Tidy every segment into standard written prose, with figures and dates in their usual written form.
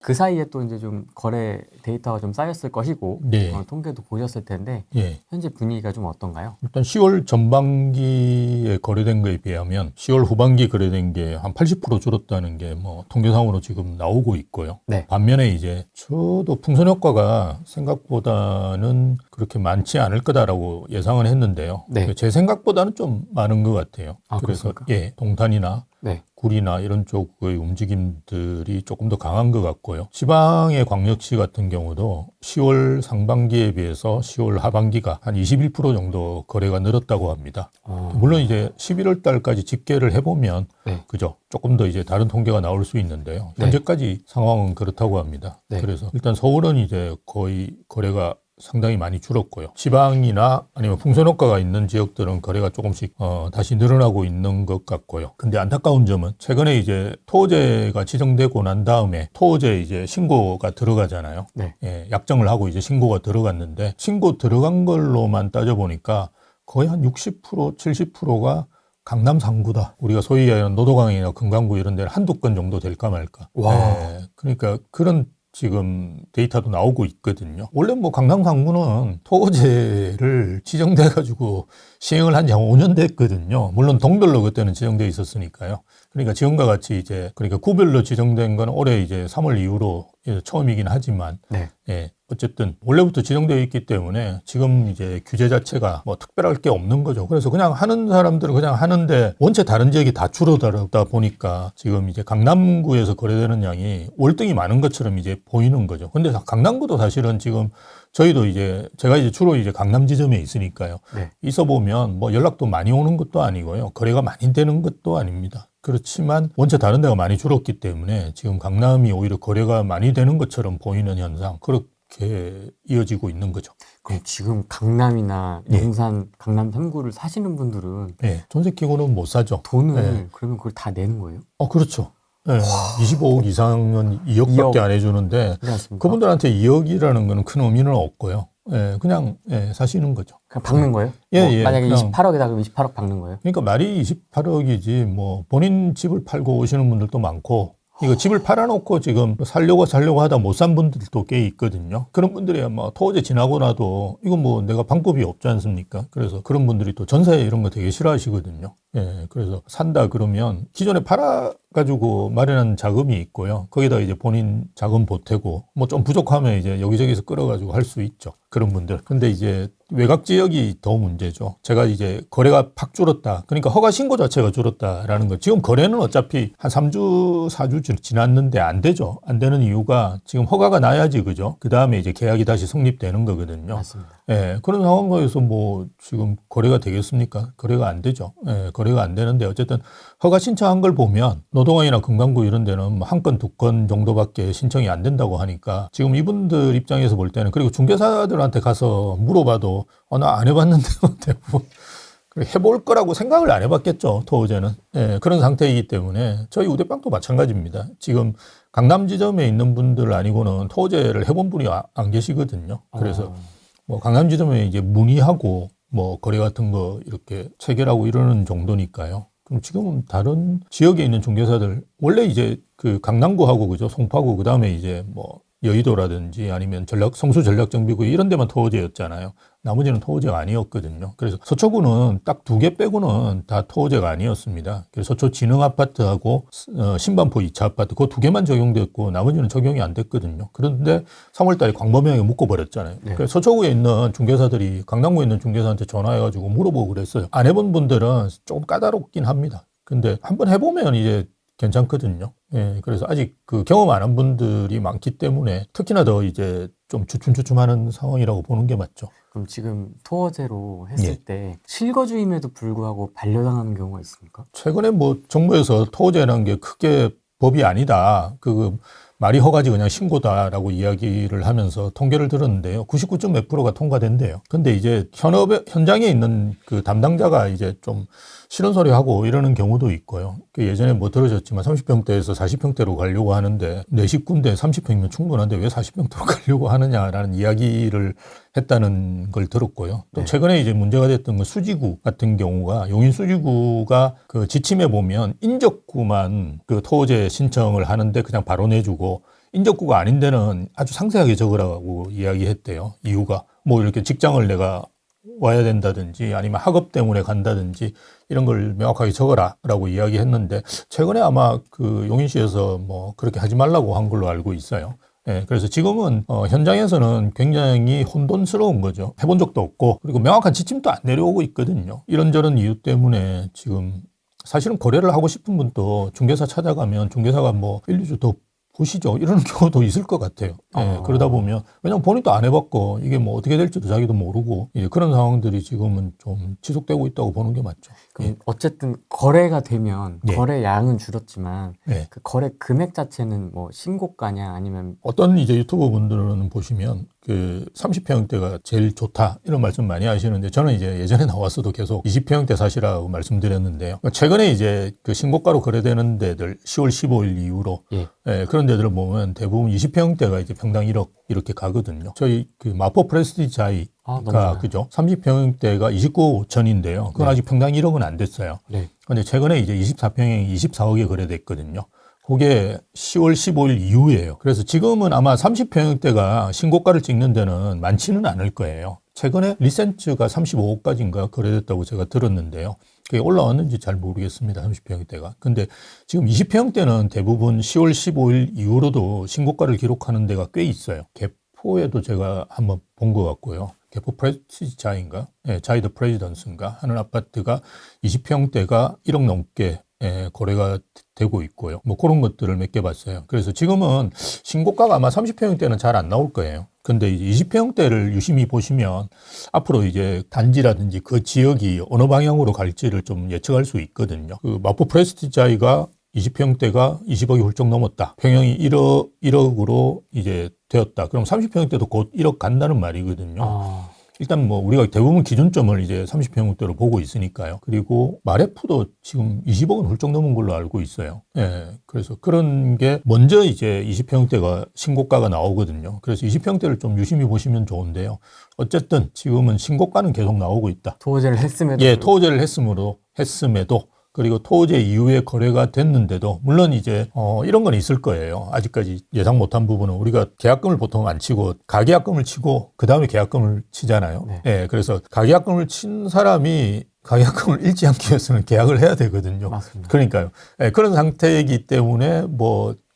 그 사이에 또 이제 좀 거래 데이터가 좀 쌓였을 것이고 네. 통계도 보셨을 텐데 예. 현재 분위기가 좀 어떤가요? 일단 10월 전반기에 거래된 거에 비하면 10월 후반기 거래된 게 한 80% 줄었다는 게 뭐 통계상으로 지금 나오고 있고요. 네. 반면에 이제 저도 풍선 효과가 생각보다는 그렇게 많지 않을 거다라고 예상은 했는데요. 네. 제 생각보다는 좀 많은 것 같아요. 아, 그래서 그렇습니까? 예, 동탄이나 네. 구리나 이런 쪽의 움직임들이 조금 더 강한 것 같고요. 지방의 광역시 같은 경우도 10월 상반기에 비해서 10월 하반기가 한 21% 정도 거래가 늘었다고 합니다. 물론 이제 11월 달까지 집계를 해보면 네. 그죠? 조금 더 이제 다른 통계가 나올 수 있는데요. 네. 현재까지 상황은 그렇다고 합니다. 네. 그래서 일단 서울은 이제 거의 거래가 상당히 많이 줄었고요. 지방이나 아니면 풍선 효과가 있는 지역들은 거래가 조금씩 다시 늘어나고 있는 것 같고요. 근데 안타까운 점은 최근에 이제 토호제가 지정되고 난 다음에 토호제 이제 신고가 들어가잖아요. 네. 예, 약정을 하고 이제 신고가 들어갔는데 신고 들어간 걸로만 따져보니까 거의 한 60%, 70%가 강남 상구다. 우리가 소위 얘기하는 노도강이나 금강구 이런 데는 한두 건 정도 될까 말까. 와. 예, 그러니까 그런 지금 데이터도 나오고 있거든요. 원래 뭐 강남 상구는 토호제를 지정돼 가지고 시행을 한 지 한 5년 됐거든요. 물론 동별로 그때는 지정돼 있었으니까요. 그러니까 지금과 같이 이제 그러니까 구별로 지정된 건 올해 이제 3월 이후로 처음이긴 하지만 네. 예, 어쨌든 원래부터 지정되어 있기 때문에 지금 이제 규제 자체가 뭐 특별할 게 없는 거죠. 그래서 그냥 하는 사람들은 그냥 하는데 원체 다른 지역이 다 줄어들다 보니까 지금 이제 강남구에서 거래되는 양이 월등히 많은 것처럼 이제 보이는 거죠. 근데 강남구도 사실은 지금 저희도 이제 제가 이제 주로 이제 강남 지점에 있으니까요. 네. 있어 보면 뭐 연락도 많이 오는 것도 아니고요. 거래가 많이 되는 것도 아닙니다. 그렇지만 원체 다른 데가 많이 줄었기 때문에 지금 강남이 오히려 거래가 많이 되는 것처럼 보이는 현상 그렇게 이어지고 있는 거죠. 그럼 지금 강남이나 네. 용산, 강남 3구를 사시는 분들은 네, 전세 끼고는 못 사죠. 돈을 네. 그러면 그걸 다 내는 거예요? 그렇죠. 네, 25억 이상은 2억밖에 2억. 안 해주는데 그렇지 않습니까? 그분들한테 2억이라는 거는 큰 의미는 없고요. 예, 그냥 사시는 거죠. 그냥 박는 거예요? 예, 뭐 예, 만약에 그냥. 28억이다 그러면 28억 박는 거예요? 그러니까 말이 28억이지 뭐 본인 집을 팔고 오시는 분들도 많고 이거 집을 팔아놓고 지금 살려고 하다 못 산 분들도 꽤 있거든요. 그런 분들이 뭐 토호제 지나고 나도 이건 뭐 내가 방법이 없지 않습니까? 그래서 그런 분들이 또 전세 이런 거 되게 싫어하시거든요. 예, 그래서 산다 그러면 기존에 팔아가지고 마련한 자금이 있고요. 거기다 이제 본인 자금 보태고 뭐 좀 부족하면 이제 여기저기서 끌어가지고 할 수 있죠. 그런 분들. 근데 이제 외곽 지역이 더 문제죠. 제가 이제 거래가 팍 줄었다. 그러니까 허가 신고 자체가 줄었다라는 거. 지금 거래는 어차피 한 3주, 4주 지났는데 안 되죠. 안 되는 이유가 지금 허가가 나야지, 그죠? 그 다음에 이제 계약이 다시 성립되는 거거든요. 맞습니다. 예, 그런 상황에서 뭐 지금 거래가 되겠습니까? 거래가 안 되죠. 예, 거래가 안 되는데 어쨌든 허가 신청한 걸 보면 노동항이나 금강구 이런 데는 한 건, 두 건 정도밖에 신청이 안 된다고 하니까 지금 이분들 입장에서 볼 때는 그리고 중개사들한테 가서 물어봐도 나 안 해봤는데 대부분 해볼 거라고 생각을 안 해봤겠죠. 토호제는. 예, 그런 상태이기 때문에 저희 우대빵도 마찬가지입니다. 지금 강남 지점에 있는 분들 아니고는 토호제를 해본 분이 안 계시거든요. 그래서 뭐 강남 지점에 이제 문의하고 뭐 거래 같은 거 이렇게 체결하고 이러는 정도니까요. 그럼 지금은 다른 지역에 있는 중개사들 원래 이제 그 강남구하고 그죠 송파구 그 다음에 이제 뭐 여의도라든지 아니면 성수 전략정비구 이런 데만 토호제였잖아요. 나머지는 토호제가 아니었거든요. 그래서 서초구는 딱 2개 빼고는 다 토호제가 아니었습니다. 그래서 서초 진흥아파트하고 신반포 2차 아파트 그 2개만 적용됐고 나머지는 적용이 안 됐거든요. 그런데 3월 달에 광범위하게 묶어버렸잖아요. 네. 그래서 서초구에 있는 중개사들이 강남구에 있는 중개사한테 전화해가지고 물어보고 그랬어요. 안 해본 분들은 조금 까다롭긴 합니다. 근데 한번 해보면 이제 괜찮거든요. 예, 그래서 아직 그 경험 안 한 분들이 많기 때문에 특히나 더 이제 좀 주춤주춤하는 상황이라고 보는 게 맞죠. 그럼 지금 토어제로 했을 예. 때 실거주임에도 불구하고 반려당하는 경우가 있습니까? 최근에 뭐 정부에서 토호제라는 게 크게 법이 아니다. 그 말이 허가지 그냥 신고다라고 이야기를 하면서 통계를 들었는데요. 99점 몇 프로가 통과된대요. 근데 이제 현장에 있는 그 담당자가 이제 좀 싫은 소리 하고 이러는 경우도 있고요. 그 예전에 뭐 들으셨지만 30평대에서 40평대로 가려고 하는데 내 식구인데 30평이면 충분한데 왜 40평대로 가려고 하느냐라는 이야기를 했다는 걸 들었고요. 또 네. 최근에 이제 문제가 됐던 건 수지구 같은 경우가 용인 수지구가 그 지침에 보면 인접구만 그 토호제 신청을 하는데 그냥 바로 내주고 인접구가 아닌 데는 아주 상세하게 적으라고 이야기했대요. 이유가 뭐 이렇게 직장을 내가 와야 된다든지 아니면 학업 때문에 간다든지 이런 걸 명확하게 적어라라고 이야기했는데 최근에 아마 그 용인시에서 뭐 그렇게 하지 말라고 한 걸로 알고 있어요. 예, 그래서 지금은 현장에서는 굉장히 혼돈스러운 거죠. 해본 적도 없고 그리고 명확한 지침도 안 내려오고 있거든요. 이런저런 이유 때문에 지금 사실은 거래를 하고 싶은 분도 중개사 찾아가면 중개사가 뭐 1, 2주 더 보시죠. 이런 경우도 있을 것 같아요. 예, 그러다 보면 왜냐면 본인도 안 해봤고 이게 뭐 어떻게 될지도 자기도 모르고 이제 그런 상황들이 지금은 좀 지속되고 있다고 보는 게 맞죠. 그럼 어쨌든 거래가 되면 예. 거래 양은 줄었지만 예. 그 거래 금액 자체는 뭐 신고가냐 아니면 어떤 이제 유튜버 분들은 보시면 그 30평대가 제일 좋다 이런 말씀 많이 하시는데 저는 이제 예전에 나왔어도 계속 20평대 사시라고 말씀드렸는데요. 최근에 이제 그 신고가로 거래되는 데들 10월 15일 이후로 예. 예, 그런 데들을 보면 대부분 20평대가 이제 평당 1억 이렇게 가거든요. 저희 그 마포 프레스티지 자이가 그죠? 30평대가 29억 5천인데요. 그건 네. 아직 평당 1억은 안 됐어요. 네. 근데 최근에 이제 24평형이 24억에 거래됐거든요. 그게 10월 15일 이후예요. 그래서 지금은 아마 30평형대가 신고가를 찍는 데는 많지는 않을 거예요. 최근에 리센츠가 35억까지인가 거래됐다고 제가 들었는데요. 그게 올라왔는지 잘 모르겠습니다. 30평형대가. 근데 지금 20평형대는 대부분 10월 15일 이후로도 신고가를 기록하는 데가 꽤 있어요. 개포에도 제가 한번 본 것 같고요. 개포 프레스티지 자인가? 네, 자이더 프레지던스인가? 하는 아파트가 20평대가 1억 넘게 거래가 되고 있고요. 뭐 그런 것들을 몇 개 봤어요. 그래서 지금은 신고가가 아마 30평대는 잘 안 나올 거예요. 근데 이제 20평대를 유심히 보시면 앞으로 이제 단지라든지 그 지역이 어느 방향으로 갈지를 좀 예측할 수 있거든요. 그 마포 프레스티자이가 20평대가 20억이 훌쩍 넘었다. 평형이 1억으로 이제 되었다. 그럼 30평대도 곧 1억 간다는 말이거든요. 일단 뭐 우리가 대부분 기준점을 이제 30평대로 보고 있으니까요. 그리고 마레프도 지금 20억은 훌쩍 넘은 걸로 알고 있어요. 예. 그래서 그런 게 먼저 이제 20평대가 신고가가 나오거든요. 그래서 20평대를 좀 유심히 보시면 좋은데요. 어쨌든 지금은 신고가는 계속 나오고 있다. 토호제를 했음에도 예, 토호제를 했음에도 그리고 토호제 이후에 거래가 됐는데도 물론 이제 이런 건 있을 거예요. 아직까지 예상 못한 부분은 우리가 계약금을 보통 안 치고 가계약금을 치고 그 다음에 계약금을 치잖아요. 네. 예, 그래서 가계약금을 친 사람이 가계약금을 잃지 않기 위해서는 계약을 해야 되거든요. 맞습니다. 그러니까요. 예, 그런 상태이기 때문에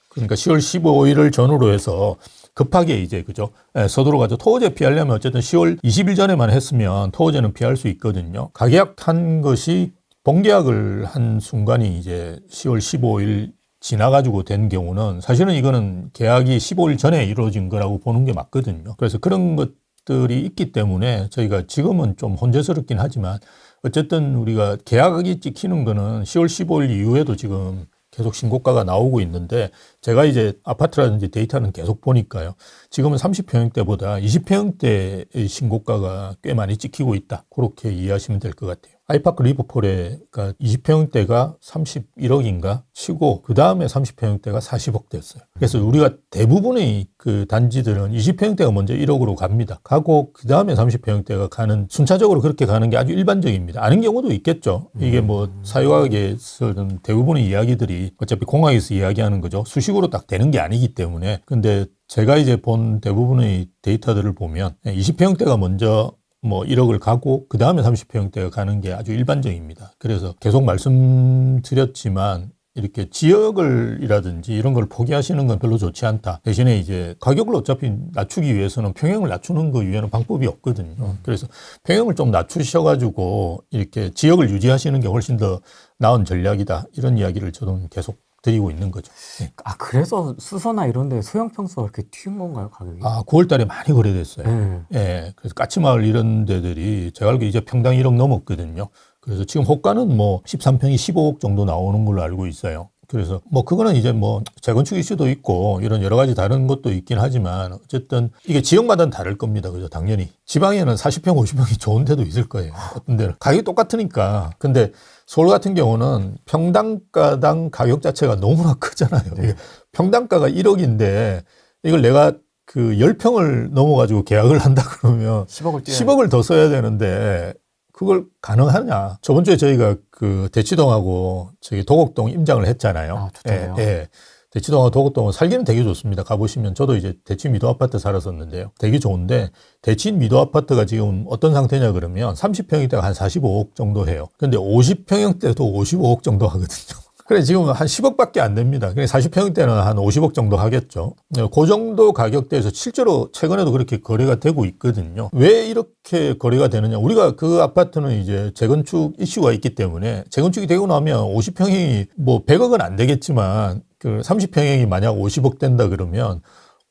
그러니까 10월 15일을 전후로 해서 급하게 이제 그죠? 예, 서두로 가죠. 토호제 피하려면 어쨌든 10월 20일 전에만 했으면 토호제는 피할 수 있거든요. 가계약 탄 것이 본계약을 한 순간이 이제 10월 15일 지나가지고 된 경우는 사실은 이거는 계약이 15일 전에 이루어진 거라고 보는 게 맞거든요. 그래서 그런 것들이 있기 때문에 저희가 지금은 좀 혼재스럽긴 하지만 어쨌든 우리가 계약이 찍히는 거는 10월 15일 이후에도 지금 계속 신고가가 나오고 있는데 제가 이제 아파트라든지 데이터는 계속 보니까요. 지금은 30평형대보다 20평형대의 신고가가 꽤 많이 찍히고 있다. 그렇게 이해하시면 될 것 같아요. 아이파크 리버폴에가 20평형대가 31억인가 치고 그 다음에 30평형대가 40억 됐어요. 그래서 우리가 대부분의 그 단지들은 20평형대가 먼저 1억으로 갑니다. 가고 그 다음에 30평형대가 가는 순차적으로 그렇게 가는 게 아주 일반적입니다. 아닌 경우도 있겠죠. 이게 뭐 사회과학에서는 대부분의 이야기들이 어차피 공학에서 이야기하는 거죠. 수식으로 딱 되는 게 아니기 때문에. 근데 제가 이제 본 대부분의 데이터들을 보면 20평형대가 먼저 뭐 1억을 가고 그 다음에 30평대가 가는 게 아주 일반적입니다. 그래서 계속 말씀드렸지만 이렇게 지역을이라든지 이런 걸 포기하시는 건 별로 좋지 않다. 대신에 이제 가격을 어차피 낮추기 위해서는 평형을 낮추는 거 이외에는 방법이 없거든요. 그래서 평형을 좀 낮추셔가지고 이렇게 지역을 유지하시는 게 훨씬 더 나은 전략이다. 이런 이야기를 저는 계속 드리고 있는 거죠. 네. 그래서 수서나 이런 데 소형 평수가 그렇게 튀은 건가요, 가격이? 9월 달에 많이 거래됐어요. 네. 예. 그래서 까치마을 이런 데들이 제가 알기로 이제 평당 1억 넘었거든요. 그래서 지금 호가는 뭐 13평이 15억 정도 나오는 걸로 알고 있어요. 그래서 뭐 그거는 이제 뭐 재건축 이슈도 있고 이런 여러 가지 다른 것도 있긴 하지만 어쨌든 이게 지역마다는 다를 겁니다. 그죠? 당연히. 지방에는 40평, 50평이 좋은 데도 있을 거예요. 어떤 데는. 가격이 똑같으니까. 근데 서울 같은 경우는 평당가당 가격 자체가 너무나 크잖아요. 네. 평당가가 1억인데 이걸 내가 그 10평을 넘어가지고 계약을 한다 그러면 10억을 더 써야 되는데 그걸 가능하냐. 저번 주에 저희가 그 대치동하고 저기 도곡동 임장을 했잖아요. 좋네요. 예. 대치동하고 도곡동은 살기는 되게 좋습니다. 가보시면 저도 이제 대치 미도 아파트 살았었는데요. 되게 좋은데 대치 미도 아파트가 지금 어떤 상태냐 그러면 30평대가 한 45억 정도 해요. 근데 50평형대도 55억 정도 하거든요. 그래 지금 한 10억밖에 안 됩니다. 그래 40평대는 한 50억 정도 하겠죠. 그 정도 가격대에서 실제로 최근에도 그렇게 거래가 되고 있거든요. 왜 이렇게 거래가 되느냐? 우리가 그 아파트는 이제 재건축 이슈가 있기 때문에 재건축이 되고 나면 50평이 뭐 100억은 안 되겠지만 그 30평형이 만약 50억 된다 그러면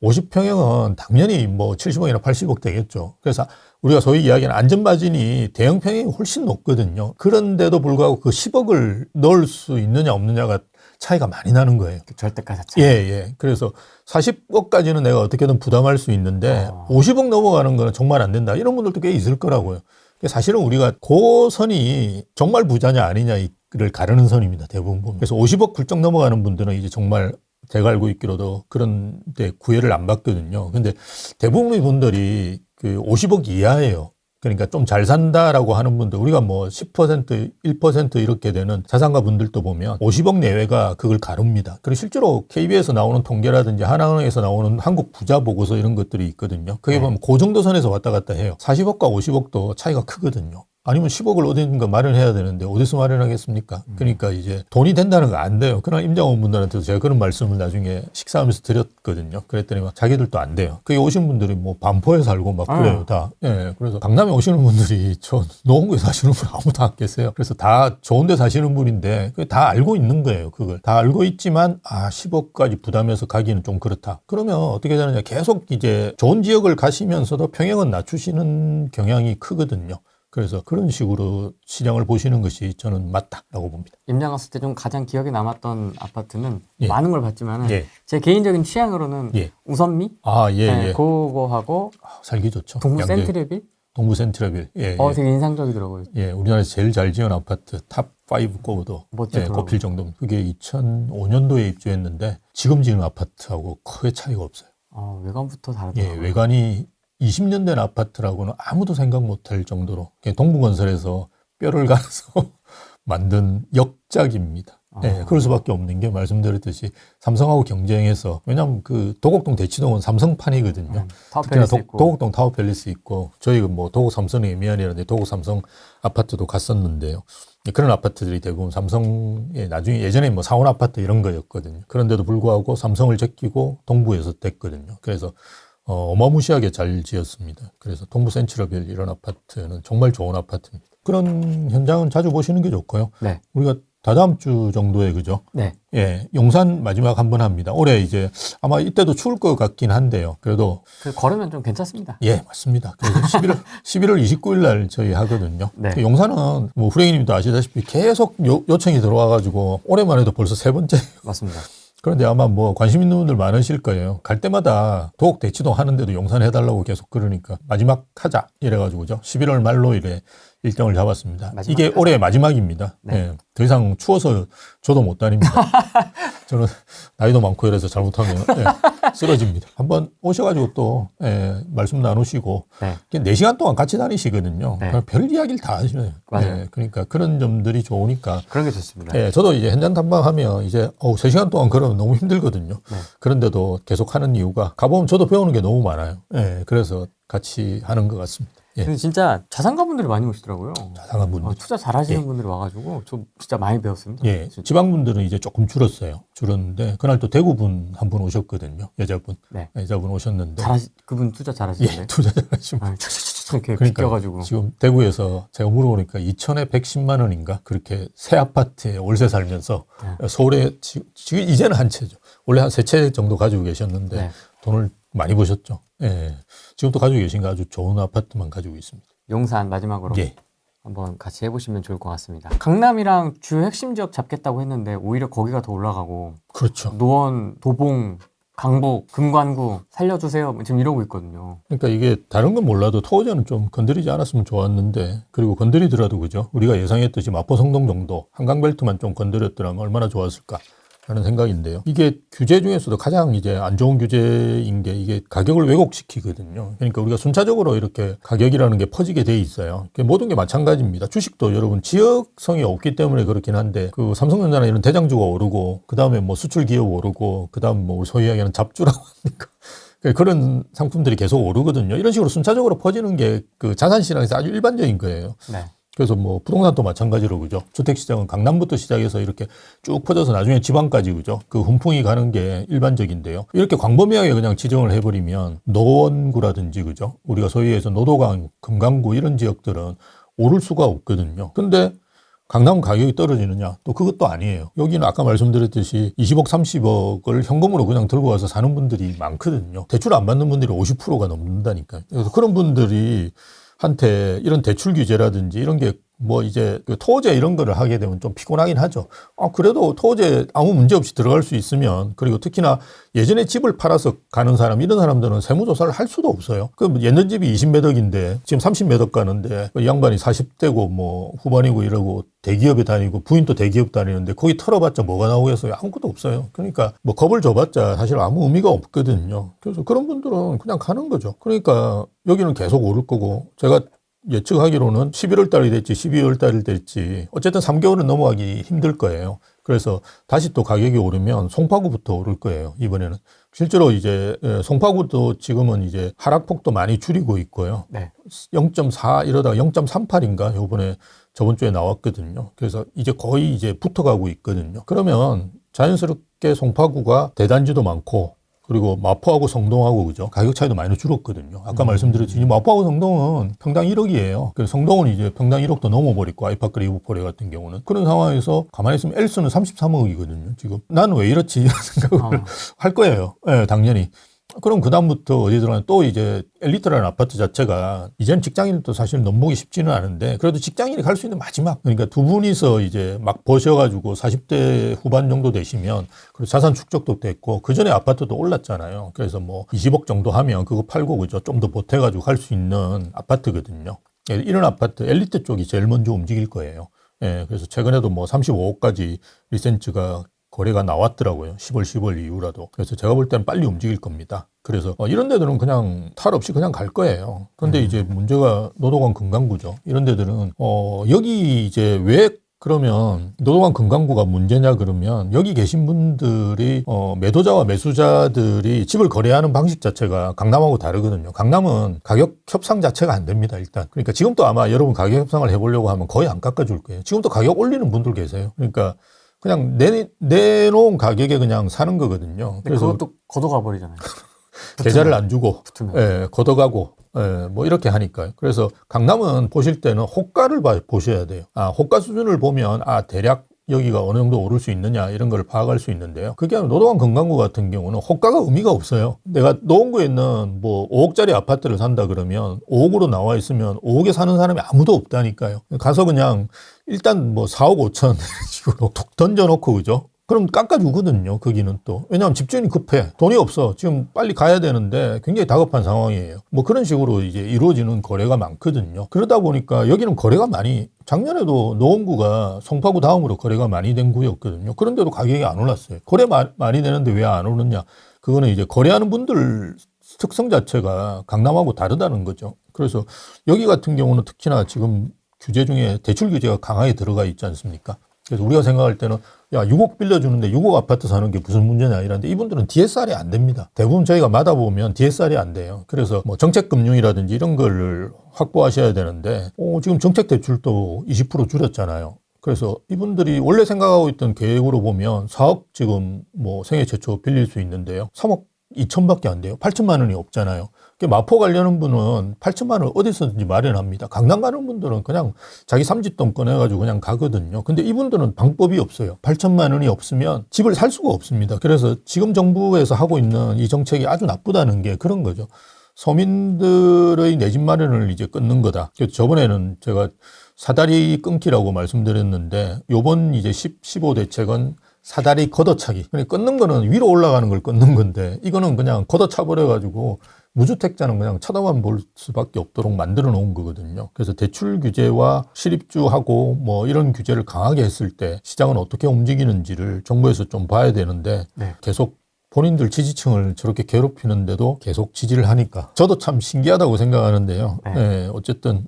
50평형은 당연히 뭐 70억이나 80억 되겠죠. 그래서 우리가 소위 이야기하는 안전마진이 대형평형이 훨씬 높거든요. 그런데도 불구하고 그 10억을 넣을 수 있느냐 없느냐가 차이가 많이 나는 거예요. 그 절대가 자체. 예. 그래서 40억까지는 내가 어떻게든 부담할 수 있는데 50억 넘어가는 거는 정말 안 된다. 이런 분들도 꽤 있을 거라고요. 사실은 우리가 그 선이 정말 부자냐 아니냐를 가르는 선입니다. 대부분 보면. 그래서 50억 훌쩍 넘어가는 분들은 이제 정말 제가 알고 있기로도 그런 데 구애를 안 받거든요. 근데 대부분의 분들이 그 50억 이하예요. 그러니까 좀 잘 산다라고 하는 분들, 우리가 뭐 10%, 1% 이렇게 되는 자산가 분들도 보면 50억 내외가 그걸 가릅니다. 그리고 실제로 KB에서 나오는 통계라든지 하나은행에서 나오는 한국 부자 보고서 이런 것들이 있거든요. 그게 보면 그 정도 선에서 왔다 갔다 해요. 40억과 50억도 차이가 크거든요. 아니면 10억을 어딘가 마련해야 되는데 어디서 마련하겠습니까? 그러니까 이제 돈이 된다는 거 안 돼요. 그러나 임장원 분들한테도 제가 그런 말씀을 나중에 식사하면서 드렸거든요. 그랬더니 막 자기들도 안 돼요. 거기 오신 분들이 뭐 반포에 살고 막 그래요, 다. 예. 그래서 강남에 오시는 분들이 저 노원구에 사시는 분 아무도 안 계세요. 그래서 다 좋은 데 사시는 분인데 그게 다 알고 있는 거예요, 그걸. 다 알고 있지만 10억까지 부담해서 가기는 좀 그렇다. 그러면 어떻게 되느냐. 계속 이제 좋은 지역을 가시면서도 평형은 낮추시는 경향이 크거든요. 그래서 그런 식으로 시장을 보시는 것이 저는 맞다라고 봅니다. 임장 갔을 때 좀 가장 기억에 남았던 아파트는 예. 많은 걸 봤지만은 예. 제 개인적인 취향으로는 예. 우선미 예. 그거하고 살기 좋죠. 동부 양재. 센트레빌 동부 센트러빌. 예. 되게 인상적이더라고요. 예, 우리나라에서 제일 잘 지은 아파트 탑5 꼽아도 꼽힐 정도입니다. 그게 2005년도에 입주했는데 지금 지은 아파트하고 크게 차이가 없어요. 외관부터 예, 다르더라고요. 외관이 20년 된 아파트라고는 아무도 생각 못할 정도로 동부건설에서 뼈를 갈아서 만든 역작입니다. 예, 그럴 수밖에 없는 게 말씀드렸듯이 삼성하고 경쟁해서, 왜냐하면 그 도곡동 대치동은 삼성판이거든요. 특히나 도곡동 타워팰리스 있고, 저희가 뭐 도곡 삼성의 에미안이라든지 도곡 삼성 아파트도 갔었는데요. 그런 아파트들이 대부분 삼성의 나중에 예전에 뭐 사원 아파트 이런 거였거든요. 그런데도 불구하고 삼성을 제끼고 동부에서 됐거든요. 그래서 어마무시하게 잘 지었습니다. 그래서 동부 센트러빌 이런 아파트는 정말 좋은 아파트입니다. 그런 현장은 자주 보시는 게 좋고요. 네. 우리가 다다음 주 정도에 그죠? 네. 예, 용산 마지막 한번 합니다. 올해 이제 아마 이때도 추울 것 같긴 한데요. 그래도 걸으면 좀 괜찮습니다. 예, 맞습니다. 그래서 11월 29일 날 저희 하거든요. 네. 용산은 뭐 후레이님도 아시다시피 계속 요청이 들어와가지고 올해만 해도 벌써 3번째. 맞습니다. 그런데 아마 뭐 관심 있는 분들 많으실 거예요. 갈 때마다 도곡 대치동 하는데도 용산 해달라고 계속 그러니까 마지막 하자 이래가지고죠. 11월 말로 이래 일정을 잡았습니다. 이게 하자. 올해 마지막입니다. 네. 예, 더 이상 추워서 저도 못 다닙니다. 저는 나이도 많고 이래서 잘못하면 쓰러집니다. 한번 오셔가지고 또 말씀 나누시고 네. 4시간 동안 같이 다니시거든요. 네. 별 이야기를 다 하시네요. 맞아요. 그러니까 그런 점들이 좋으니까. 그런 게 좋습니다. 예, 저도 이제 현장 탐방하면 이제 3시간 동안 걸으면 너무 힘들거든요. 네. 그런데도 계속 하는 이유가 가보면 저도 배우는 게 너무 많아요. 그래서 같이 하는 것 같습니다. 예. 근데 진짜 자산가분들이 많이 오시더라고요. 자상한 분들. 투자 잘하시는 분들이 와가지고 저 진짜 많이 배웠습니다. 예, 지방분들은 이제 조금 줄었는데 그날 또 대구분 한 분 오셨거든요. 여자분. 네. 여자분 오셨는데. 그분 투자 잘하시는데. 예, 투자 잘하신 분. 이렇게 그러니까 비껴가지고. 지금 대구에서 제가 물어보니까 2천에 110만 원인가 그렇게 새 아파트에 월세 살면서 서울에 지금 이제는 한 채죠. 원래 한 3채 정도 가지고 계셨는데 네. 돈을 많이 버셨죠. 예. 지금도 가지고 계신 거 아주 좋은 아파트만 가지고 있습니다. 용산 마지막으로 예. 한번 같이 해보시면 좋을 것 같습니다. 강남이랑 주요 핵심 지역 잡겠다고 했는데 오히려 거기가 더 올라가고 그렇죠. 노원, 도봉, 강북, 금관구 살려주세요 지금 이러고 있거든요. 그러니까 이게 다른 건 몰라도 토호제는 좀 건드리지 않았으면 좋았는데, 그리고 건드리더라도 그죠? 우리가 예상했듯이 마포 성동 정도 한강벨트만 좀 건드렸더라면 얼마나 좋았을까. 하는 생각인데요. 이게 규제 중에서도 가장 이제 안 좋은 규제인 게 이게 가격을 왜곡시키거든요. 그러니까 우리가 순차적으로 이렇게 가격이라는 게 퍼지게 돼 있어요. 모든 게 마찬가지입니다. 주식도 여러분 지역성이 없기 때문에 그렇긴 한데 그 삼성전자나 이런 대장주가 오르고 그 다음에 뭐 수출 기업 오르고 그 다음 뭐 소위 이야기하는 잡주라고 합니까? 그런 상품들이 계속 오르거든요. 이런 식으로 순차적으로 퍼지는 게 그 자산시장에서 아주 일반적인 거예요. 네. 그래서 뭐 부동산도 마찬가지로 그죠. 주택시장은 강남부터 시작해서 이렇게 쭉 퍼져서 나중에 지방까지 그죠. 그 훈풍이 가는 게 일반적인데요. 이렇게 광범위하게 그냥 지정을 해버리면 노원구라든지 그죠. 우리가 소위 해서 노도강, 금강구 이런 지역들은 오를 수가 없거든요. 근데 강남은 가격이 떨어지느냐? 또 그것도 아니에요. 여기는 아까 말씀드렸듯이 20억, 30억을 현금으로 그냥 들고 와서 사는 분들이 많거든요. 대출 안 받는 분들이 50%가 넘는다니까요. 그래서 그런 분들이 한테 이런 대출 규제라든지 이런 게 뭐 이제 그 토제 이런 거를 하게 되면 좀 피곤하긴 하죠. 그래도 토제 아무 문제 없이 들어갈 수 있으면, 그리고 특히나 예전에 집을 팔아서 가는 사람, 이런 사람들은 세무조사를 할 수도 없어요. 그 옛날 집이 20몇 억인데 지금 30몇 억 가는데 이 양반이 40대고 뭐 후반이고 이러고 대기업에 다니고 부인도 대기업 다니는데 거기 털어봤자 뭐가 나오겠어요? 아무것도 없어요. 그러니까 뭐 겁을 줘봤자 사실 아무 의미가 없거든요. 그래서 그런 분들은 그냥 가는 거죠. 그러니까 여기는 계속 오를 거고, 제가 예측하기로는 11월 달이 될지 12월 달이 될지 어쨌든 3개월은 넘어가기 힘들 거예요. 그래서 다시 또 가격이 오르면 송파구부터 오를 거예요. 이번에는. 실제로 이제 송파구도 지금은 이제 하락폭도 많이 줄이고 있고요. 네. 0.4 이러다가 0.38인가 요번에 저번 주에 나왔거든요. 그래서 이제 거의 이제 붙어가고 있거든요. 그러면 자연스럽게 송파구가 대단지도 많고, 그리고 마포하고 성동하고 그죠? 가격 차이도 많이 줄었거든요. 아까 말씀드렸듯이 마포하고 성동은 평당 1억이에요. 그래서 성동은 이제 평당 1억도 넘어버리고 아이파크 리브포레 같은 경우는 그런 상황에서 가만히 있으면 엘스는 33억이거든요. 지금 나는 왜 이렇지 이런 생각을 할 거예요. 네, 당연히. 그럼 그다음부터 어디 들어가냐, 또 이제 엘리트라는 아파트 자체가 이제는 직장인도 사실 넘보기 쉽지는 않은데 그래도 직장인이 갈 수 있는 마지막, 그러니까 두 분이서 이제 막 버셔가지고 40대 후반 정도 되시면, 그리고 자산 축적도 됐고 그 전에 아파트도 올랐잖아요. 그래서 뭐 20억 정도 하면 그거 팔고 그죠, 좀 더 보태가지고 할 수 있는 아파트거든요. 이런 아파트 엘리트 쪽이 제일 먼저 움직일 거예요. 예, 그래서 최근에도 뭐 35억까지 리센츠가 거래가 나왔더라고요. 10월, 10월 이후라도. 그래서 제가 볼 때는 빨리 움직일 겁니다. 그래서 이런 데들은 그냥 탈 없이 그냥 갈 거예요. 근데 이제 문제가 노도강 금강구죠. 이런 데들은 여기 이제 왜 그러면 노도강 금강구가 문제냐 그러면, 여기 계신 분들이 매도자와 매수자들이 집을 거래하는 방식 자체가 강남하고 다르거든요. 강남은 가격 협상 자체가 안 됩니다, 일단. 그러니까 지금도 아마 여러분 가격 협상을 해보려고 하면 거의 안 깎아줄 거예요. 지금도 가격 올리는 분들 계세요. 그러니까 그냥 내놓은 가격에 그냥 사는 거거든요. 그래서 그것도 걷어가 버리잖아요. 계좌를 안 주고, 붙으면. 예, 걷어가고, 예, 뭐 이렇게 하니까요. 그래서 강남은 보실 때는 호가를 보셔야 돼요. 호가 수준을 보면 대략 여기가 어느 정도 오를 수 있느냐 이런 걸 파악할 수 있는데요. 그게 아니라 노도강 금강구 같은 경우는 호가가 의미가 없어요. 내가 노원구에 있는 뭐 5억짜리 아파트를 산다 그러면 5억으로 나와 있으면 5억에 사는 사람이 아무도 없다니까요. 가서 그냥 일단 뭐 4억 5천 이런 식으로 툭 던져놓고 그죠? 그럼 깎아주거든요. 거기는 또. 왜냐하면 집주인이 급해. 돈이 없어. 지금 빨리 가야 되는데 굉장히 다급한 상황이에요. 뭐 그런 식으로 이제 이루어지는 거래가 많거든요. 그러다 보니까 여기는 거래가 많이, 작년에도 노원구가 송파구 다음으로 거래가 많이 된 구였거든요. 그런데도 가격이 안 올랐어요. 거래 많이 되는데 왜 안 오르냐. 그거는 이제 거래하는 분들 특성 자체가 강남하고 다르다는 거죠. 그래서 여기 같은 경우는 특히나 지금 규제 중에 대출 규제가 강하게 들어가 있지 않습니까? 그래서 우리가 생각할 때는 6억 빌려주는데 6억 아파트 사는 게 무슨 문제냐 이런데, 이분들은 DSR이 안 됩니다. 대부분 저희가 받아보면 DSR이 안 돼요. 그래서 뭐 정책금융이라든지 이런 걸 확보하셔야 되는데 지금 정책대출도 20% 줄였잖아요. 그래서 이분들이 원래 생각하고 있던 계획으로 보면 4억 지금 뭐 생애 최초 빌릴 수 있는데요. 3억 2천밖에 안 돼요. 8천만 원이 없잖아요. 마포 가려는 분은 8천만 원 어디서든지 마련합니다. 강남 가는 분들은 그냥 자기 삼짓돈 꺼내가지고 그냥 가거든요. 근데 이분들은 방법이 없어요. 8천만 원이 없으면 집을 살 수가 없습니다. 그래서 지금 정부에서 하고 있는 이 정책이 아주 나쁘다는 게 그런 거죠. 서민들의 내 집 마련을 이제 끊는 거다. 그래서 저번에는 제가 사다리 끊기라고 말씀드렸는데, 요번 이제 15 대책은 사다리 걷어차기. 그러니까 끊는 거는 위로 올라가는 걸 끊는 건데, 이거는 그냥 걷어차 버려가지고 무주택자는 그냥 쳐다만 볼 수밖에 없도록 만들어 놓은 거거든요. 그래서 대출 규제와 실입주하고 뭐 이런 규제를 강하게 했을 때 시장은 어떻게 움직이는지를 정부에서 좀 봐야 되는데 네. 계속 본인들 지지층을 저렇게 괴롭히는데도 계속 지지를 하니까 저도 참 신기하다고 생각하는데요. 네. 예, 어쨌든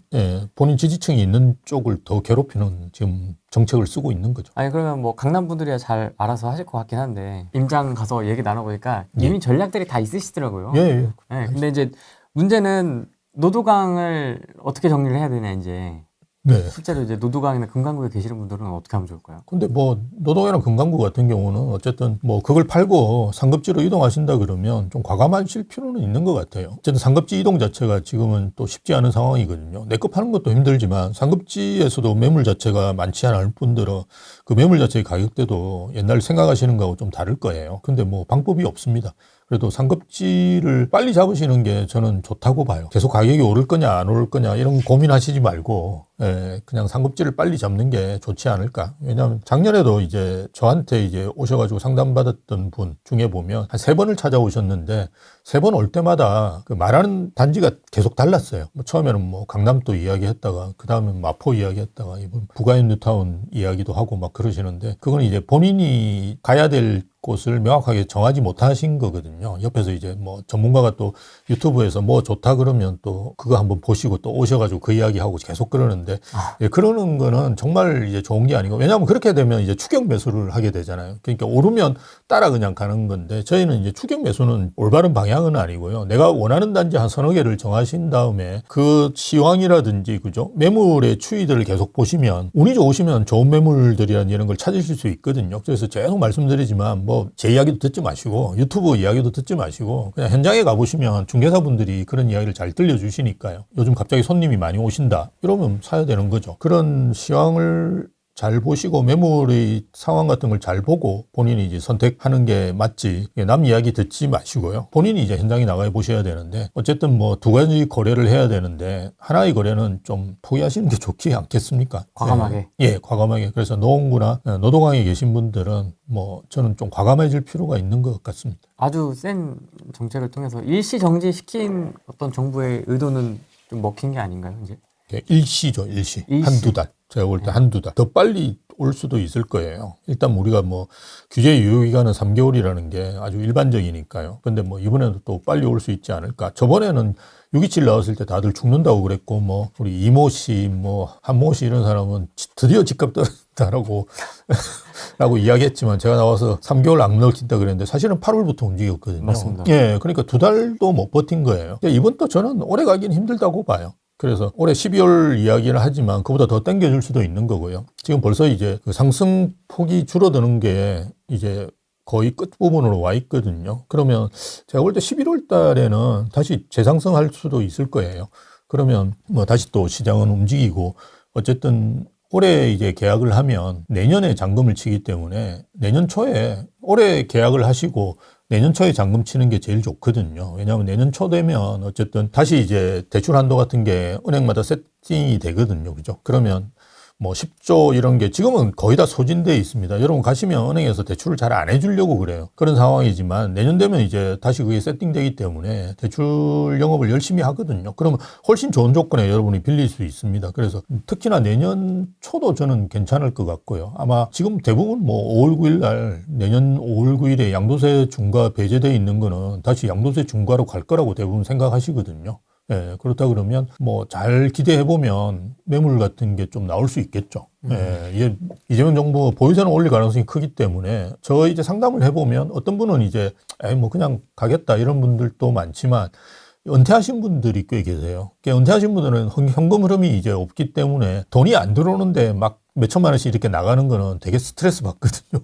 본인 지지층이 있는 쪽을 더 괴롭히는 지금 정책을 쓰고 있는 거죠. 아니 그러면 뭐 강남 분들이야 잘 알아서 하실 것 같긴 한데 임장 가서 얘기 나눠보니까 예. 이미 전략들이 다 있으시더라고요. 예, 예. 네, 근데 이제 문제는 노두강을 어떻게 정리를 해야 되냐 이제. 네. 실제로 이제 노두강이나 금강구에 계시는 분들은 어떻게 하면 좋을까요? 근데 뭐 노동이랑 금강구 같은 경우는 어쨌든 뭐 그걸 팔고 상급지로 이동하신다 그러면 좀 과감하실 필요는 있는 것 같아요. 어쨌든 상급지 이동 자체가 지금은 또 쉽지 않은 상황이거든요. 내 거 파는 것도 힘들지만 상급지에서도 매물 자체가 많지 않을 뿐더러 그 매물 자체의 가격대도 옛날 생각하시는 거하고 좀 다를 거예요. 근데 뭐 방법이 없습니다. 그래도 상급지를 빨리 잡으시는 게 저는 좋다고 봐요. 계속 가격이 오를 거냐 안 오를 거냐 이런 고민하시지 말고 그냥 상급지를 빨리 잡는 게 좋지 않을까. 왜냐하면 작년에도 이제 저한테 이제 오셔가지고 상담받았던 분 중에 보면 한 3번을 찾아오셨는데 3번 올 때마다 그 말하는 단지가 계속 달랐어요. 뭐 처음에는 뭐 강남도 이야기했다가 그 다음에 마포 이야기했다가 이번 부가인 뉴타운 이야기도 하고 막 그러시는데 그건 이제 본인이 가야 될 곳을 명확하게 정하지 못하신 거거든요. 옆에서 이제 뭐 전문가가 또 유튜브에서 뭐 좋다 그러면 또 그거 한번 보시고 또 오셔가지고 그 이야기하고 계속 그러는데 예, 그러는 거는 정말 이제 좋은 게 아니고 왜냐하면 그렇게 되면 이제 추격 매수를 하게 되잖아요. 그러니까 오르면 따라 그냥 가는 건데 저희는 이제 추격 매수는 올바른 방향은 아니고요. 내가 원하는 단지 한 서너 개를 정하신 다음에 그 시황이라든지 그죠? 매물의 추이들을 계속 보시면 운이 좋으시면 좋은 매물들이라는 이런 걸 찾으실 수 있거든요. 그래서 계속 말씀드리지만 뭐 제 이야기도 듣지 마시고 유튜브 이야기도 듣지 마시고 그냥 현장에 가보시면 중개사분들이 그런 이야기를 잘 들려주시니까요. 요즘 갑자기 손님이 많이 오신다 이러면 사야 되는 거죠. 그런 시황을 잘 보시고 매물의 상황 같은 걸 잘 보고 본인이 이제 선택하는 게 맞지 남 이야기 듣지 마시고요. 본인이 이제 현장에 나가 보셔야 되는데 어쨌든 뭐 2가지 거래를 해야 되는데 하나의 거래는 좀 포기하시는 게 좋지 않겠습니까? 과감하게. 예, 과감하게. 그래서 노원구나 노동항에 계신 분들은 뭐 저는 좀 과감해질 필요가 있는 것 같습니다. 아주 센 정책을 통해서 일시 정지시킨 어떤 정부의 의도는 좀 먹힌 게 아닌가요, 이제? 일시죠, 일시. 한두 달. 제가 볼 때 한두 달. 더 빨리 올 수도 있을 거예요. 일단 우리가 뭐 규제 유효기간은 3개월이라는 게 아주 일반적이니까요. 근데 뭐 이번에도 또 빨리 올 수 있지 않을까. 저번에는 627 나왔을 때 다들 죽는다고 그랬고 뭐 우리 이모 씨, 뭐 한모 씨 이런 사람은 드디어 집값 떨어진다라고 라고 이야기했지만 제가 나와서 3개월 안 넣긴다 그랬는데 사실은 8월부터 움직였거든요. 맞습니다. 예, 그러니까 2달도 못 버틴 거예요. 이번 또 저는 오래 가긴 힘들다고 봐요. 그래서 올해 12월 이야기를 하지만 그보다 더 당겨줄 수도 있는 거고요. 지금 벌써 이제 그 상승 폭이 줄어드는 게 이제 거의 끝부분으로 와 있거든요. 그러면 제가 볼 때 11월 달에는 다시 재상승할 수도 있을 거예요. 그러면 뭐 다시 또 시장은 움직이고 어쨌든 올해 이제 계약을 하면 내년에 잔금을 치기 때문에 내년 초에 올해 계약을 하시고 내년 초에 잔금 치는 게 제일 좋거든요. 왜냐하면 내년 초 되면 어쨌든 다시 이제 대출 한도 같은 게 은행마다 세팅이 되거든요. 그죠? 그러면 뭐 10조 이런 게 지금은 거의 다 소진되어 있습니다. 여러분 가시면 은행에서 대출을 잘 안 해주려고 그래요. 그런 상황이지만 내년 되면 이제 다시 그게 세팅되기 때문에 대출 영업을 열심히 하거든요. 그러면 훨씬 좋은 조건에 여러분이 빌릴 수 있습니다. 그래서 특히나 내년 초도 저는 괜찮을 것 같고요. 아마 지금 대부분 뭐 5월 9일 날 내년 5월 9일에 양도세 중과 배제되어 있는 거는 다시 양도세 중과로 갈 거라고 대부분 생각하시거든요. 예, 그렇다 그러면 뭐 잘 기대해 보면 매물 같은 게 좀 나올 수 있겠죠. 예, 이게 이재명 정부 보유세는 올릴 가능성이 크기 때문에 저 이제 상담을 해보면 어떤 분은 이제 뭐 그냥 가겠다 이런 분들도 많지만 은퇴하신 분들이 꽤 계세요. 은퇴하신 분들은 현금 흐름이 이제 없기 때문에 돈이 안 들어오는데 막 몇천만 원씩 이렇게 나가는 거는 되게 스트레스 받거든요.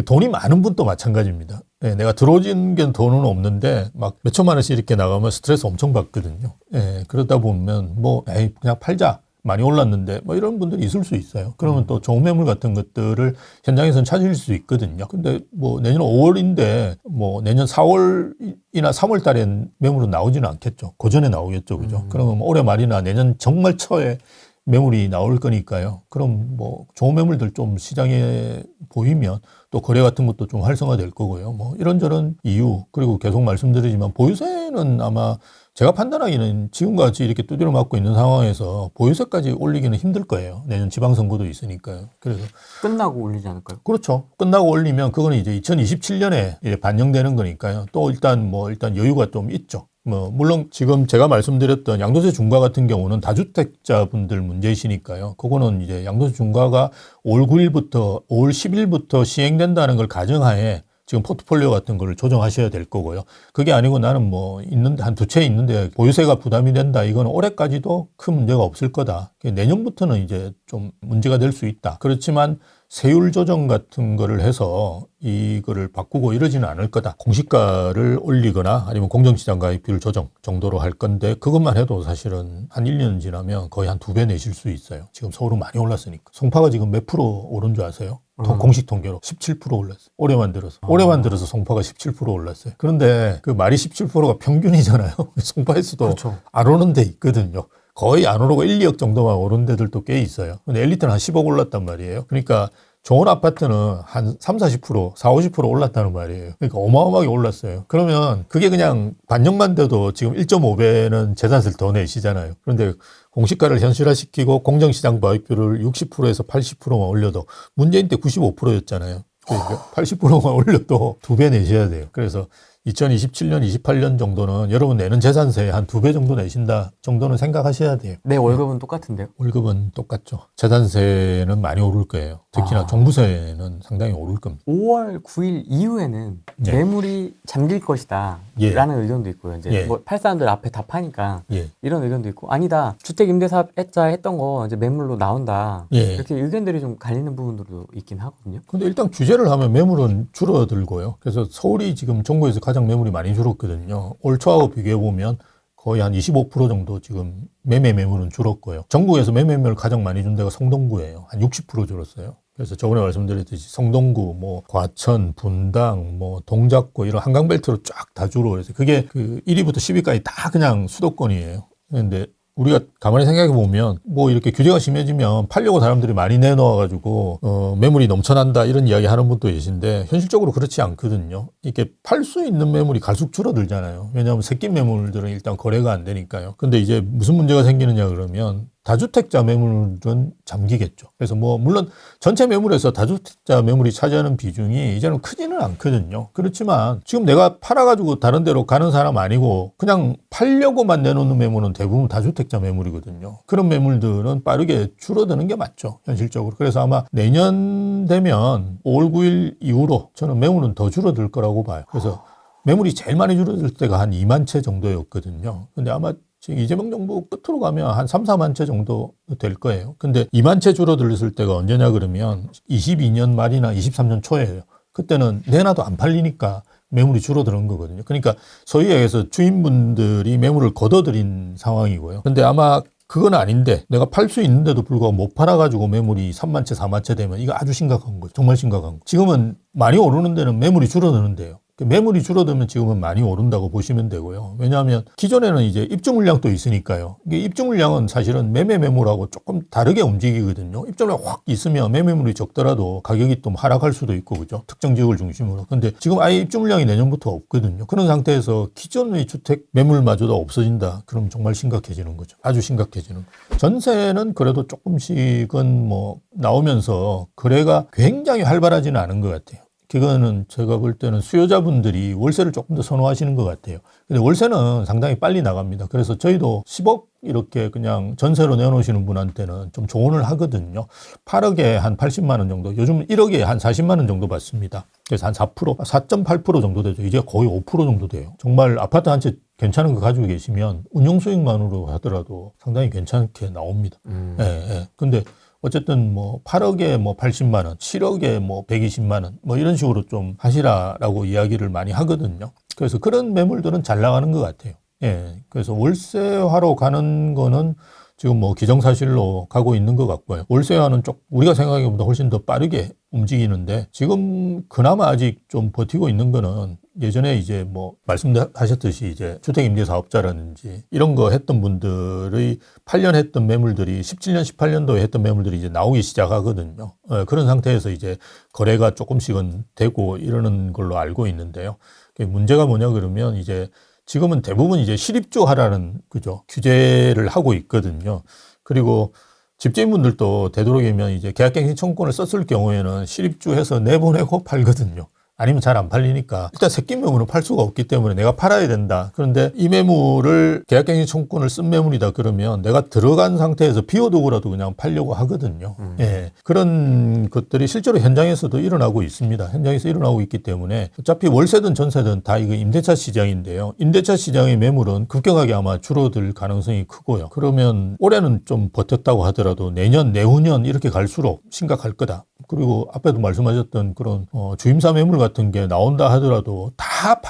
돈이 많은 분도 마찬가지입니다. 예, 내가 들어오진 게 돈은 없는데 막 몇천만 원씩 이렇게 나가면 스트레스 엄청 받거든요. 예, 그러다 보면 뭐 그냥 팔자. 많이 올랐는데 뭐 이런 분들이 있을 수 있어요. 그러면 또 좋은 매물 같은 것들을 현장에서는 찾을 수 있거든요. 근데 뭐 내년 5월인데 뭐 내년 4월이나 3월 달엔 매물은 나오지는 않겠죠. 그 전에 나오겠죠. 그죠? 그러면 올해 말이나 내년 정말 초에 매물이 나올 거니까요. 그럼 뭐 좋은 매물들 좀 시장에 보이면 또 거래 같은 것도 좀 활성화될 거고요. 뭐 이런저런 이유, 그리고 계속 말씀드리지만 보유세는 아마 제가 판단하기는 지금같이 이렇게 두드려 맞고 있는 상황에서 보유세까지 올리기는 힘들 거예요. 내년 지방선거도 있으니까요. 그래서 끝나고 올리지 않을까요? 그렇죠. 끝나고 올리면 그거는 이제 2027년에 반영되는 거니까요. 또 일단 여유가 좀 있죠. 뭐 물론 지금 제가 말씀드렸던 양도세 중과 같은 경우는 다주택자분들 문제이시니까요. 그거는 이제 양도세 중과가 5월 9일부터 5월 10일부터 시행된다는 걸 가정하에 지금 포트폴리오 같은 거를 조정하셔야 될 거고요. 그게 아니고 나는 뭐 있는데 한 두 채 있는데 보유세가 부담이 된다. 이건 올해까지도 큰 문제가 없을 거다. 내년부터는 이제 좀 문제가 될 수 있다. 그렇지만 세율 조정 같은 거를 해서 이거를 바꾸고 이러지는 않을 거다. 공시가를 올리거나 아니면 공정시장 가입비율 조정 정도로 할 건데 그것만 해도 사실은 한 1년 지나면 거의 한 2배 내실 수 있어요. 지금 서울은 많이 올랐으니까. 송파가 지금 몇 프로 오른 줄 아세요? 공식 통계로 17% 올랐어요. 올해만 들어서 송파가 17% 올랐어요. 그런데 그 말이 17%가 평균이잖아요. 송파에서도 그렇죠. 안 오는 데 있거든요. 거의 안 오르고 1, 2억 정도만 오른 데들도 꽤 있어요. 근데 엘리트는 한 10억 올랐단 말이에요. 그러니까 좋은 아파트는 한 3, 40%, 4, 50% 올랐다는 말이에요. 그러니까 어마어마하게 올랐어요. 그러면 그게 그냥 반영만 돼도 지금 1.5배는 재산세를 더 내시잖아요. 그런데 공시가를 현실화시키고 공정시장 가입비율을 60%에서 80%만 올려도 문재인 때 95%였잖아요. 그러니까 80%만 올려도 2배 내셔야 돼요. 그래서 2027년, 28년 정도는 여러분 내는 재산세 한 2배 정도 내신다 정도는 생각하셔야 돼요. 내 월급은 똑같은데요? 월급은 똑같죠. 재산세는 많이 오를 거예요. 특히나 종부세는 상당히 오를 겁니다. 5월 9일 이후에는 예. 매물이 잠길 것이다 예. 라는 의견도 있고요. 이제 예. 뭐 팔 사람들 앞에 다 파니까 예. 이런 의견도 있고, 아니다, 주택임대사업자 했던 거 이제 매물로 나온다, 예. 이렇게 의견들이 좀 갈리는 부분들도 있긴 하거든요. 근데 일단 규제를 하면 매물은 줄어들고요. 그래서 서울이 지금 전국에서 가장 매물이 많이 줄었거든요. 올 초하고 비교해보면 거의 한 25% 정도 지금 매매 매물은 줄었고요. 전국에서 매매 매물 가장 많이 준 데가 성동구예요. 한 60% 줄었어요. 그래서 저번에 말씀드렸듯이 성동구, 뭐 과천, 분당, 뭐 동작구 이런 한강벨트로 쫙 다 줄어. 그래서 그게 그 1위부터 10위까지 다 그냥 수도권이에요. 그런데 우리가 가만히 생각해 보면 뭐 이렇게 규제가 심해지면 팔려고 사람들이 많이 내놓아가지고 매물이 넘쳐난다 이런 이야기 하는 분도 계신데 현실적으로 그렇지 않거든요. 이게 팔 수 있는 매물이 갈수록 줄어들잖아요. 왜냐하면 새끼 매물들은 일단 거래가 안 되니까요. 근데 이제 무슨 문제가 생기느냐 그러면 다주택자 매물은 잠기겠죠. 그래서 뭐 물론 전체 매물에서 다주택자 매물이 차지하는 비중이 이제는 크지는 않거든요. 그렇지만 지금 내가 팔아가지고 다른 데로 가는 사람 아니고 그냥 팔려고만 내놓는 매물은 대부분 다주택자 매물이거든요. 그런 매물들은 빠르게 줄어드는 게 맞죠. 현실적으로. 그래서 아마 내년 되면 5월 9일 이후로 저는 매물은 더 줄어들 거라고 봐요. 그래서 매물이 제일 많이 줄어들 때가 한 2만 채 정도였거든요. 근데 아마 지금 이재명 정부 끝으로 가면 한 3, 4만 채 정도 될 거예요. 근데 2만 채 줄어들었을 때가 언제냐 그러면 22년 말이나 23년 초예요. 그때는 내놔도 안 팔리니까 매물이 줄어드는 거거든요. 그러니까 소위 얘기해서 주인분들이 매물을 걷어들인 상황이고요. 근데 아마 그건 아닌데 내가 팔 수 있는데도 불구하고 못 팔아가지고 매물이 3만 채, 4만 채 되면 이거 아주 심각한 거죠. 정말 심각한 거. 지금은 많이 오르는 데는 매물이 줄어드는데요. 매물이 줄어들면 지금은 많이 오른다고 보시면 되고요. 왜냐하면 기존에는 이제 입주 물량도 있으니까요. 이게 입주 물량은 사실은 매매 매물하고 조금 다르게 움직이거든요. 입주 물량 확 있으면 매매물이 적더라도 가격이 또 하락할 수도 있고 그죠. 특정 지역을 중심으로. 근데 지금 아예 입주 물량이 내년부터 없거든요. 그런 상태에서 기존의 주택 매물마저도 없어진다. 그럼 정말 심각해지는 거죠. 아주 심각해지는 거죠. 전세는 그래도 조금씩은 뭐 나오면서 거래가 굉장히 활발하지는 않은 것 같아요. 그거는 제가 볼 때는 수요자분들이 월세를 조금 더 선호하시는 것 같아요. 근데 월세는 상당히 빨리 나갑니다. 그래서 저희도 10억 이렇게 그냥 전세로 내놓으시는 분한테는 좀 조언을 하거든요. 8억에 한 80만 원 정도, 요즘 1억에 한 40만 원 정도 받습니다. 그래서 한 4%, 4.8% 정도 되죠. 이제 거의 5% 정도 돼요. 정말 아파트 한 채 괜찮은 거 가지고 계시면 운용 수익만으로 하더라도 상당히 괜찮게 나옵니다. 예, 예. 근데 어쨌든 뭐 8억에 뭐 80만 원, 7억에 뭐 120만 원, 뭐 이런 식으로 좀 하시라라고 이야기를 많이 하거든요. 그래서 그런 매물들은 잘 나가는 것 같아요. 예. 그래서 월세화로 가는 거는 지금 뭐 기정사실로 가고 있는 것 같고요. 월세와는 우리가 생각하기보다 훨씬 더 빠르게 움직이는데 지금 그나마 아직 좀 버티고 있는 거는 예전에 이제 뭐 말씀하셨듯이 이제 주택임대사업자라든지 이런 거 했던 분들의 8년 했던 매물들이 17년, 18년도에 했던 매물들이 이제 나오기 시작하거든요. 그런 상태에서 이제 거래가 조금씩은 되고 이러는 걸로 알고 있는데요. 문제가 뭐냐 그러면 이제 지금은 대부분 이제 실입주 하라는 그죠 규제를 하고 있거든요. 그리고 집주인분들도 되도록이면 이제 계약갱신 청구권을 썼을 경우에는 실입주해서 내보내고 팔거든요. 아니면 잘 안 팔리니까 일단 새끼 매물은 팔 수가 없기 때문에 내가 팔아야 된다. 그런데 이 매물을 계약갱신 청구권을 쓴 매물이다 그러면 내가 들어간 상태에서 비워두고라도 그냥 팔려고 하거든요. 예, 그런 것들이 실제로 현장에서도 일어나고 있습니다. 현장에서 일어나고 있기 때문에 어차피 월세든 전세든 다 이거 임대차 시장인데요. 임대차 시장의 매물은 급격하게 아마 줄어들 가능성이 크고요. 그러면 올해는 좀 버텼다고 하더라도 내년, 내후년 이렇게 갈수록 심각할 거다. 그리고 앞에도 말씀하셨던 그런 주임사 매물 같은 게 나온다 하더라도 다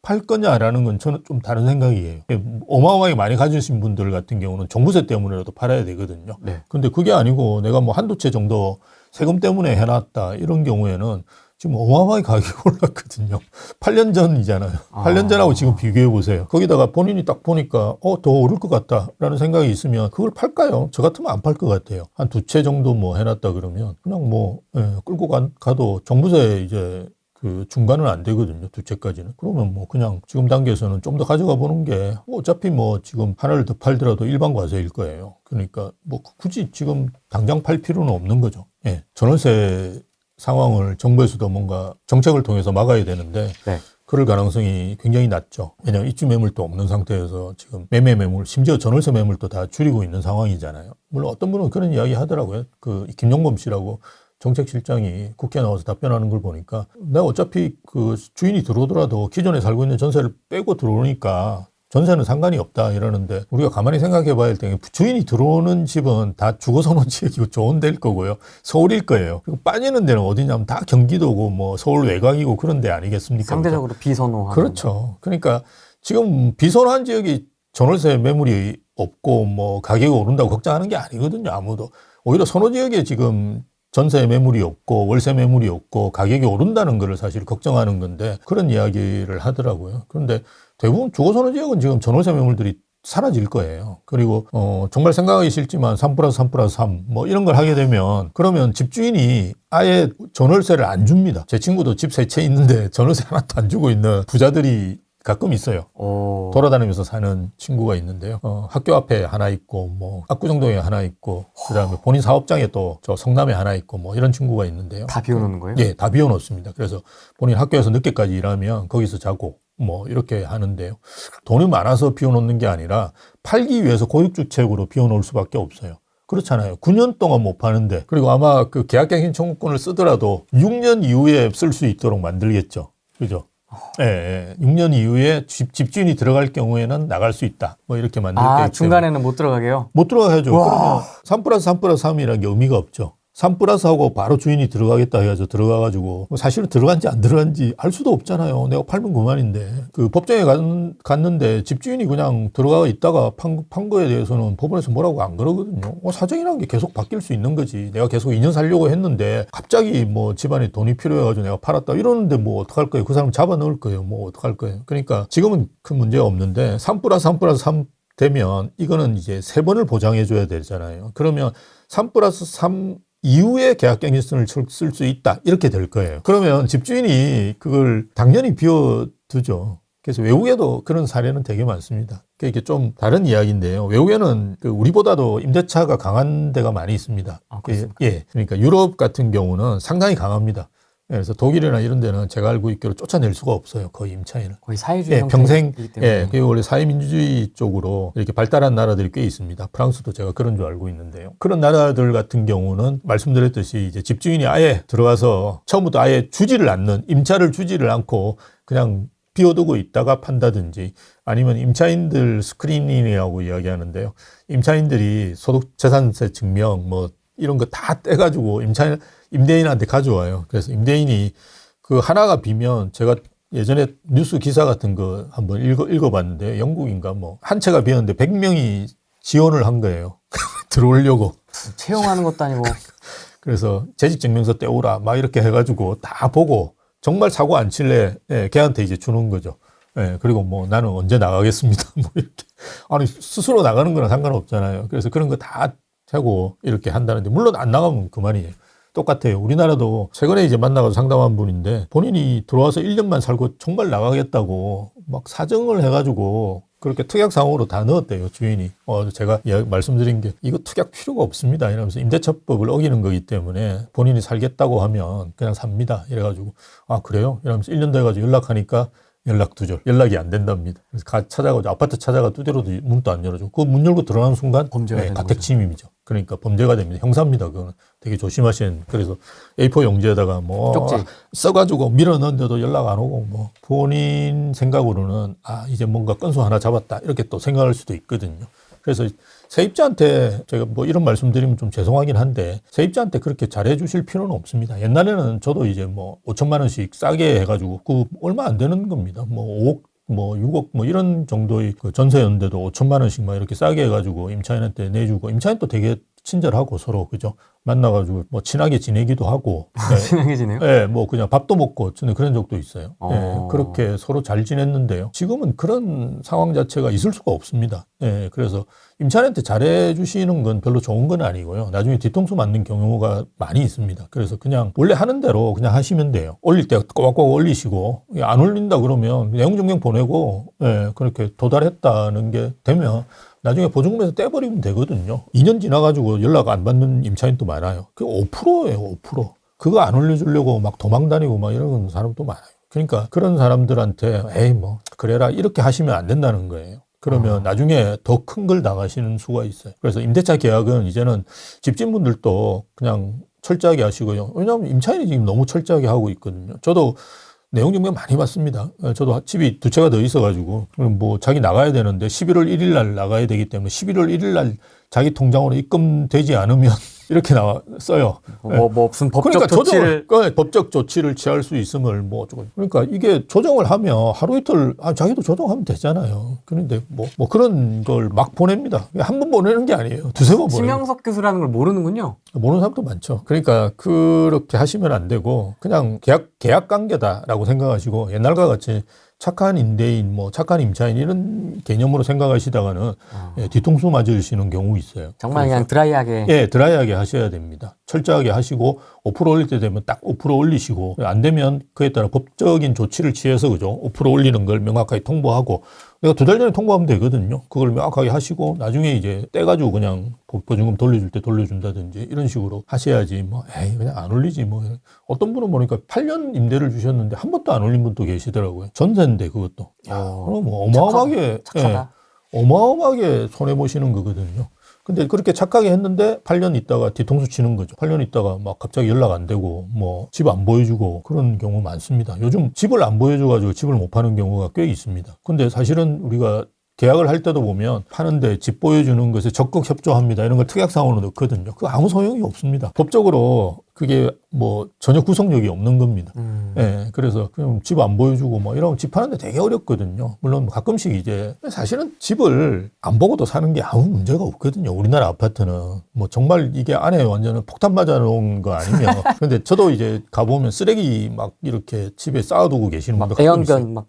팔 거냐라는 건 저는 좀 다른 생각이에요. 어마어마하게 많이 가지신 분들 같은 경우는 종부세 때문에라도 팔아야 되거든요. 네. 근데 그게 아니고 내가 뭐 한두 채 정도 세금 때문에 해놨다 이런 경우에는 지금 어마어마하게 가격이 올랐거든요. 8년 전이잖아요. 8년 전하고 지금 비교해 보세요. 거기다가 본인이 딱 보니까 더 오를 것 같다라는 생각이 있으면 그걸 팔까요? 저 같으면 안 팔 것 같아요. 한 두 채 정도 뭐 해놨다 그러면 그냥 뭐 끌고 가도 종부세 이제 그 중간은 안 되거든요. 두 채까지는. 그러면 뭐 그냥 지금 단계에서는 좀 더 가져가 보는 게 어차피 뭐 지금 하나를 더 팔더라도 일반 과세일 거예요. 그러니까 뭐 굳이 지금 당장 팔 필요는 없는 거죠. 예. 전월세 상황을 정부에서도 뭔가 정책을 통해서 막아야 되는데 네. 그럴 가능성이 굉장히 낮죠. 왜냐하면 입주 매물도 없는 상태에서 지금 매매 매물, 심지어 전월세 매물도 다 줄이고 있는 상황이잖아요. 물론 어떤 분은 그런 이야기 하더라고요. 그 김용범 씨라고 정책실장이 국회에 나와서 답변하는 걸 보니까 내가 어차피 그 주인이 들어오더라도 기존에 살고 있는 전세를 빼고 들어오니까 전세는 상관이 없다 이러는데 우리가 가만히 생각해 봐야 할 때 주인이 들어오는 집은 다 주거선호 지역이고 좋은 데일 거고요. 서울일 거예요. 그리고 빠지는 데는 어디냐면 다 경기도고 뭐 서울 외곽이고 그런 데 아니겠습니까? 상대적으로 비선호하는. 그렇죠. 그러니까 지금 비선호한 지역이 전월세 매물이 없고 뭐 가격이 오른다고 걱정하는 게 아니거든요. 아무도. 오히려 선호 지역에 지금 전세 매물이 없고 월세 매물이 없고 가격이 오른다는 것을 사실 걱정하는 건데 그런 이야기를 하더라고요. 그런데 대부분 주거선호 지역은 지금 전월세 매물들이 사라질 거예요. 그리고 정말 생각하기 싫지만 3+3+3 뭐 이런 걸 하게 되면 그러면 집주인이 아예 전월세를 안 줍니다. 제 친구도 집 3채 있는데 전월세 하나도 안 주고 있는 부자들이 가끔 있어요. 돌아다니면서 사는 친구가 있는데요. 학교 앞에 하나 있고, 뭐, 압구정동에 하나 있고, 그 다음에 본인 사업장에 또 저 성남에 하나 있고, 뭐, 이런 친구가 있는데요. 다 비워놓는 거예요? 예, 다 비워놓습니다. 그래서 본인 학교에서 늦게까지 일하면 거기서 자고, 뭐, 이렇게 하는데요. 돈이 많아서 비워놓는 게 아니라 팔기 위해서 고육주택으로 비워놓을 수밖에 없어요. 그렇잖아요. 9년 동안 못 파는데, 그리고 아마 그 계약갱신 청구권을 쓰더라도 6년 이후에 쓸 수 있도록 만들겠죠. 그죠? 예, 6년 이후에 집주인이 들어갈 경우에는 나갈 수 있다. 뭐 이렇게 만들게. 중간에는 못 들어가게요? 못 들어가야죠. 그러면 3+3+3이라는 게 의미가 없죠. 3+하고 바로 주인이 들어가겠다 해가지고 들어가가지고 사실은 들어간지 안 들어간지 알 수도 없잖아요. 내가 팔면 그만인데. 그 법정에 갔는데 집주인이 그냥 들어가 있다가 판 거에 대해서는 법원에서 뭐라고 안 그러거든요. 사정이라는 게 계속 바뀔 수 있는 거지. 내가 계속 2년 살려고 했는데 갑자기 뭐 집안에 돈이 필요해가지고 내가 팔았다 이러는데 뭐 어떡할 거예요. 그 사람 잡아 넣을 거예요. 뭐 어떡할 거예요. 그러니까 지금은 큰 문제가 없는데 3+3+3 되면 이거는 이제 3번을 보장해 줘야 되잖아요. 그러면 3+3 이후에 계약갱신권을 쓸 수 있다. 이렇게 될 거예요. 그러면 집주인이 그걸 당연히 비워두죠. 그래서 외국에도 그런 사례는 되게 많습니다. 이게 좀 다른 이야기인데요. 외국에는 우리보다도 임대차가 강한 데가 많이 있습니다. 예. 그러니까 유럽 같은 경우는 상당히 강합니다. 그래서 독일이나 이런 데는 제가 알고 있기로 쫓아낼 수가 없어요. 거의 임차인을. 거의 사회주의 형태이기 때문에. 예, 그게 원래 사회민주주의 쪽으로 이렇게 발달한 나라들이 꽤 있습니다. 프랑스도 제가 그런 줄 알고 있는데요. 그런 나라들 같은 경우는 말씀드렸듯이 이제 집주인이 아예 들어가서 처음부터 아예 주지를 않는, 임차를 주지를 않고 그냥 비워두고 있다가 판다든지 아니면 임차인들 스크리닝이라고 이야기하는데요. 임차인들이 소득재산세 증명 뭐 이런 거 다 떼가지고 임대인한테 가져와요. 그래서 임대인이 그 하나가 비면 제가 예전에 뉴스 기사 같은 거 한번 읽어봤는데 영국인가 뭐 한 채가 비었는데 100명이 지원을 한 거예요. 들어오려고. 채용하는 것도 아니고. 그래서 재직증명서 떼오라 막 이렇게 해가지고 다 보고 정말 사고 안 칠래 걔한테 이제 주는 거죠. 그리고 뭐 나는 언제 나가겠습니다. 뭐 이렇게. 아니, 스스로 나가는 거랑 상관없잖아요. 그래서 그런 거 다 하고 이렇게 한다는데, 물론 안 나가면 그만이에요. 똑같아요. 우리나라도 최근에 이제 만나가지고 상담한 분인데 본인이 들어와서 1년만 살고 정말 나가겠다고 막 사정을 해가지고 그렇게 특약상으로 다 넣었대요, 주인이. 제가 말씀드린 게 이거 특약 필요가 없습니다 이러면서 임대차법을 어기는 거기 때문에 본인이 살겠다고 하면 그냥 삽니다 이래가지고, 아 그래요? 이러면서 1년 돼가지고 연락하니까 연락 두절, 연락이 안 된답니다. 그래서 찾아가지고 아파트 찾아가 두드려도 문도 안 열어주고, 그 문 열고 들어가는 순간 범죄가 되는 가택 침입이죠. 그러니까 범죄가 됩니다. 형사입니다. 그거는 되게 조심하시는. 그래서 A4 용지에다가 뭐 쪽지 써가지고 밀어 넣는데도 연락 안 오고, 뭐 본인 생각으로는 아 이제 뭔가 건수 하나 잡았다 이렇게 또 생각할 수도 있거든요. 그래서 세입자한테 제가 뭐 이런 말씀드리면 좀 죄송하긴 한데, 세입자한테 그렇게 잘해 주실 필요는 없습니다. 옛날에는 저도 이제 뭐 5천만 원씩 싸게 해가지고 그 얼마 안 되는 겁니다. 뭐 5억 뭐 6억 뭐 이런 정도의 그 전세였는데도 5천만 원씩 막 이렇게 싸게 해가지고 임차인한테 내주고, 임차인도 되게 친절하고 서로 그죠, 만나가지고 뭐 친하게 지내기도 하고. 친하게 지내요? 네, 뭐 그냥 밥도 먹고 저는 그런 적도 있어요. 네, 어. 그렇게 서로 잘 지냈는데요. 지금은 그런 상황 자체가 있을 수가 없습니다. 네, 그래서 임차인한테 잘해 주시는 건 별로 좋은 건 아니고요. 나중에 뒤통수 맞는 경우가 많이 있습니다. 그래서 그냥 원래 하는 대로 그냥 하시면 돼요. 올릴 때 꼬박꼬박 올리시고, 안 올린다 그러면 내용 증명 보내고, 그렇게 도달했다는 게 되면 나중에 보증금에서 떼버리면 되거든요. 2년 지나가지고 연락 안 받는 임차인도 많아요. 그게 5%예요, 5%. 그거 안 올려주려고 막 도망 다니고 막 이러는 사람도 많아요. 그러니까 그런 사람들한테 에이 뭐 그래라 이렇게 하시면 안 된다는 거예요. 그러면 나중에 더 큰 걸 당하시는 수가 있어요. 그래서 임대차 계약은 이제는 집주인분들도 그냥 철저하게 하시고요. 왜냐하면 임차인이 지금 너무 철저하게 하고 있거든요. 저도 내용 증명 많이 받습니다. 저도 집이 두 채가 더 있어가지고 뭐 자기 나가야 되는데 11월 1일 날 나가야 되기 때문에 11월 1일 날 자기 통장으로 입금되지 않으면 이렇게 써요. 무슨 법적 그러니까 조치를. 법적 조치를 취할 수 있음을 뭐 조금. 그러니까 이게 조정을 하면 하루 이틀 자기도 조정하면 되잖아요. 그런데 뭐 그런 걸 막 보냅니다. 한 번 보내는 게 아니에요. 두세 번 보내요. 심영석 교수라는 걸 모르는군요. 모르는 사람도 많죠. 그러니까 그렇게 하시면 안 되고 그냥 계약 관계다라고 생각하시고, 옛날과 같이 착한 임대인, 뭐 착한 임차인 이런 개념으로 생각하시다가는 뒤통수 맞으시는 경우 있어요. 정말 그냥 드라이하게. 예, 드라이하게 하셔야 됩니다. 철저하게 하시고 5% 올릴 때 되면 딱 5% 올리시고, 안 되면 그에 따라 법적인 조치를 취해서 그죠, 5% 올리는 걸 명확하게 통보하고, 내가 2달 전에 통보하면 되거든요. 그걸 명확하게 하시고 나중에 이제 떼가지고 그냥 보증금 돌려줄 때 돌려준다든지 이런 식으로 하셔야지, 뭐 에이 그냥 안 올리지 뭐. 어떤 분은 보니까 8년 임대를 주셨는데 한 번도 안 올린 분도 계시더라고요. 전세인데 그것도. 그럼 뭐 어마어마하게 착하다. 어마어마하게 손해 보시는 거거든요. 근데 그렇게 착하게 했는데 8년 있다가 뒤통수 치는 거죠. 8년 있다가 막 갑자기 연락 안 되고 뭐 집 안 보여주고 그런 경우 많습니다. 요즘 집을 안 보여줘가지고 집을 못 파는 경우가 꽤 있습니다. 근데 사실은 우리가 계약을 할 때도 보면 파는데 집 보여주는 것에 적극 협조합니다 이런 걸 특약상으로 넣거든요. 그거 아무 소용이 없습니다. 법적으로 그게 뭐 전혀 구속력이 없는 겁니다. 그래서 그냥 집 안 보여주고 뭐 이러면 집 파는데 되게 어렵거든요. 물론 가끔씩 이제 사실은 집을 안 보고도 사는 게 아무 문제가 없거든요. 우리나라 아파트는 뭐 정말 이게 안에 완전 폭탄 맞아 놓은 거 아니면. 근데 저도 이제 가보면 쓰레기 막 이렇게 집에 쌓아두고 계시는 분들 가끔 있어요. 애완견 막.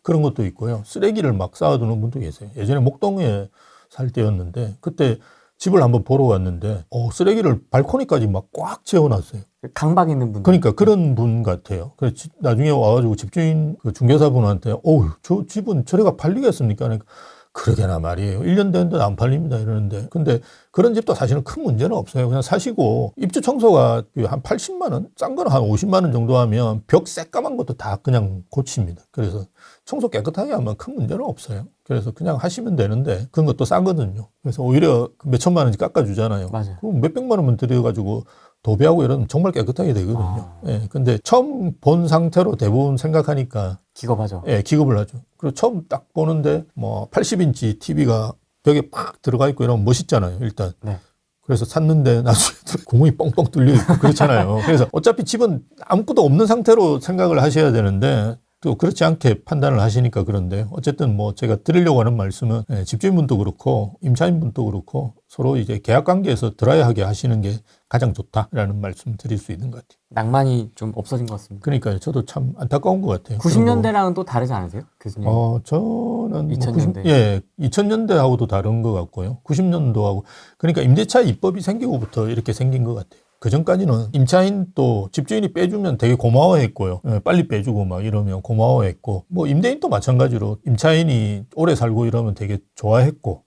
그런 것도 있고요. 쓰레기를 막 쌓아두는 분도 계세요. 예전에 목동에 살 때였는데 그때 집을 한번 보러 갔는데 쓰레기를 발코니까지 막 꽉 채워놨어요. 강박 있는 분. 그러니까 그런 분 같아요. 그래서 나중에 와가지고 집주인 그 중개사분한테 저 집은 저래가 팔리겠습니까? 그러니까 그러게나 말이에요. 1년 됐는데 안 팔립니다 이러는데, 근데 그런 집도 사실은 큰 문제는 없어요. 그냥 사시고 입주 청소가 한 80만 원, 싼 거는 한 50만 원 정도 하면 벽 새까만 것도 다 그냥 고칩니다. 그래서 청소 깨끗하게 하면 큰 문제는 없어요. 그래서 그냥 하시면 되는데 그런 것도 싸거든요. 그래서 오히려 몇 천만 원씩 깎아주잖아요. 맞아요. 그럼 몇 백만 원만 들여가지고 도배하고 이러면 정말 깨끗하게 되거든요. 예, 근데 처음 본 상태로 대부분 생각하니까 기겁하죠. 예, 기겁을 하죠. 그리고 처음 딱 보는데 뭐 80인치 TV가 벽에 팍 들어가 있고 이러면 멋있잖아요, 일단. 네. 그래서 샀는데 나중에 구멍이 뻥뻥 뚫려 있고 그렇잖아요. 그래서 어차피 집은 아무것도 없는 상태로 생각을 하셔야 되는데 또 그렇지 않게 판단을 하시니까 그런데 어쨌든 뭐 제가 드리려고 하는 말씀은 집주인분도 그렇고 임차인분도 그렇고 서로 이제 계약 관계에서 드라이하게 하시는 게 가장 좋다라는 말씀 드릴 수 있는 것 같아요. 낭만이 좀 없어진 것 같습니다. 그러니까 저도 참 안타까운 것 같아요. 90년대랑은 또 다르지 않으세요? 교수님? 저는 2000년대. 2000년대하고도 다른 것 같고요. 90년도하고 그러니까 임대차 입법이 생기고부터 이렇게 생긴 것 같아요. 그 전까지는 임차인 또 집주인이 빼주면 되게 고마워했고요. 빨리 빼주고 막 이러면 고마워했고, 뭐 임대인도 마찬가지로 임차인이 오래 살고 이러면 되게 좋아했고,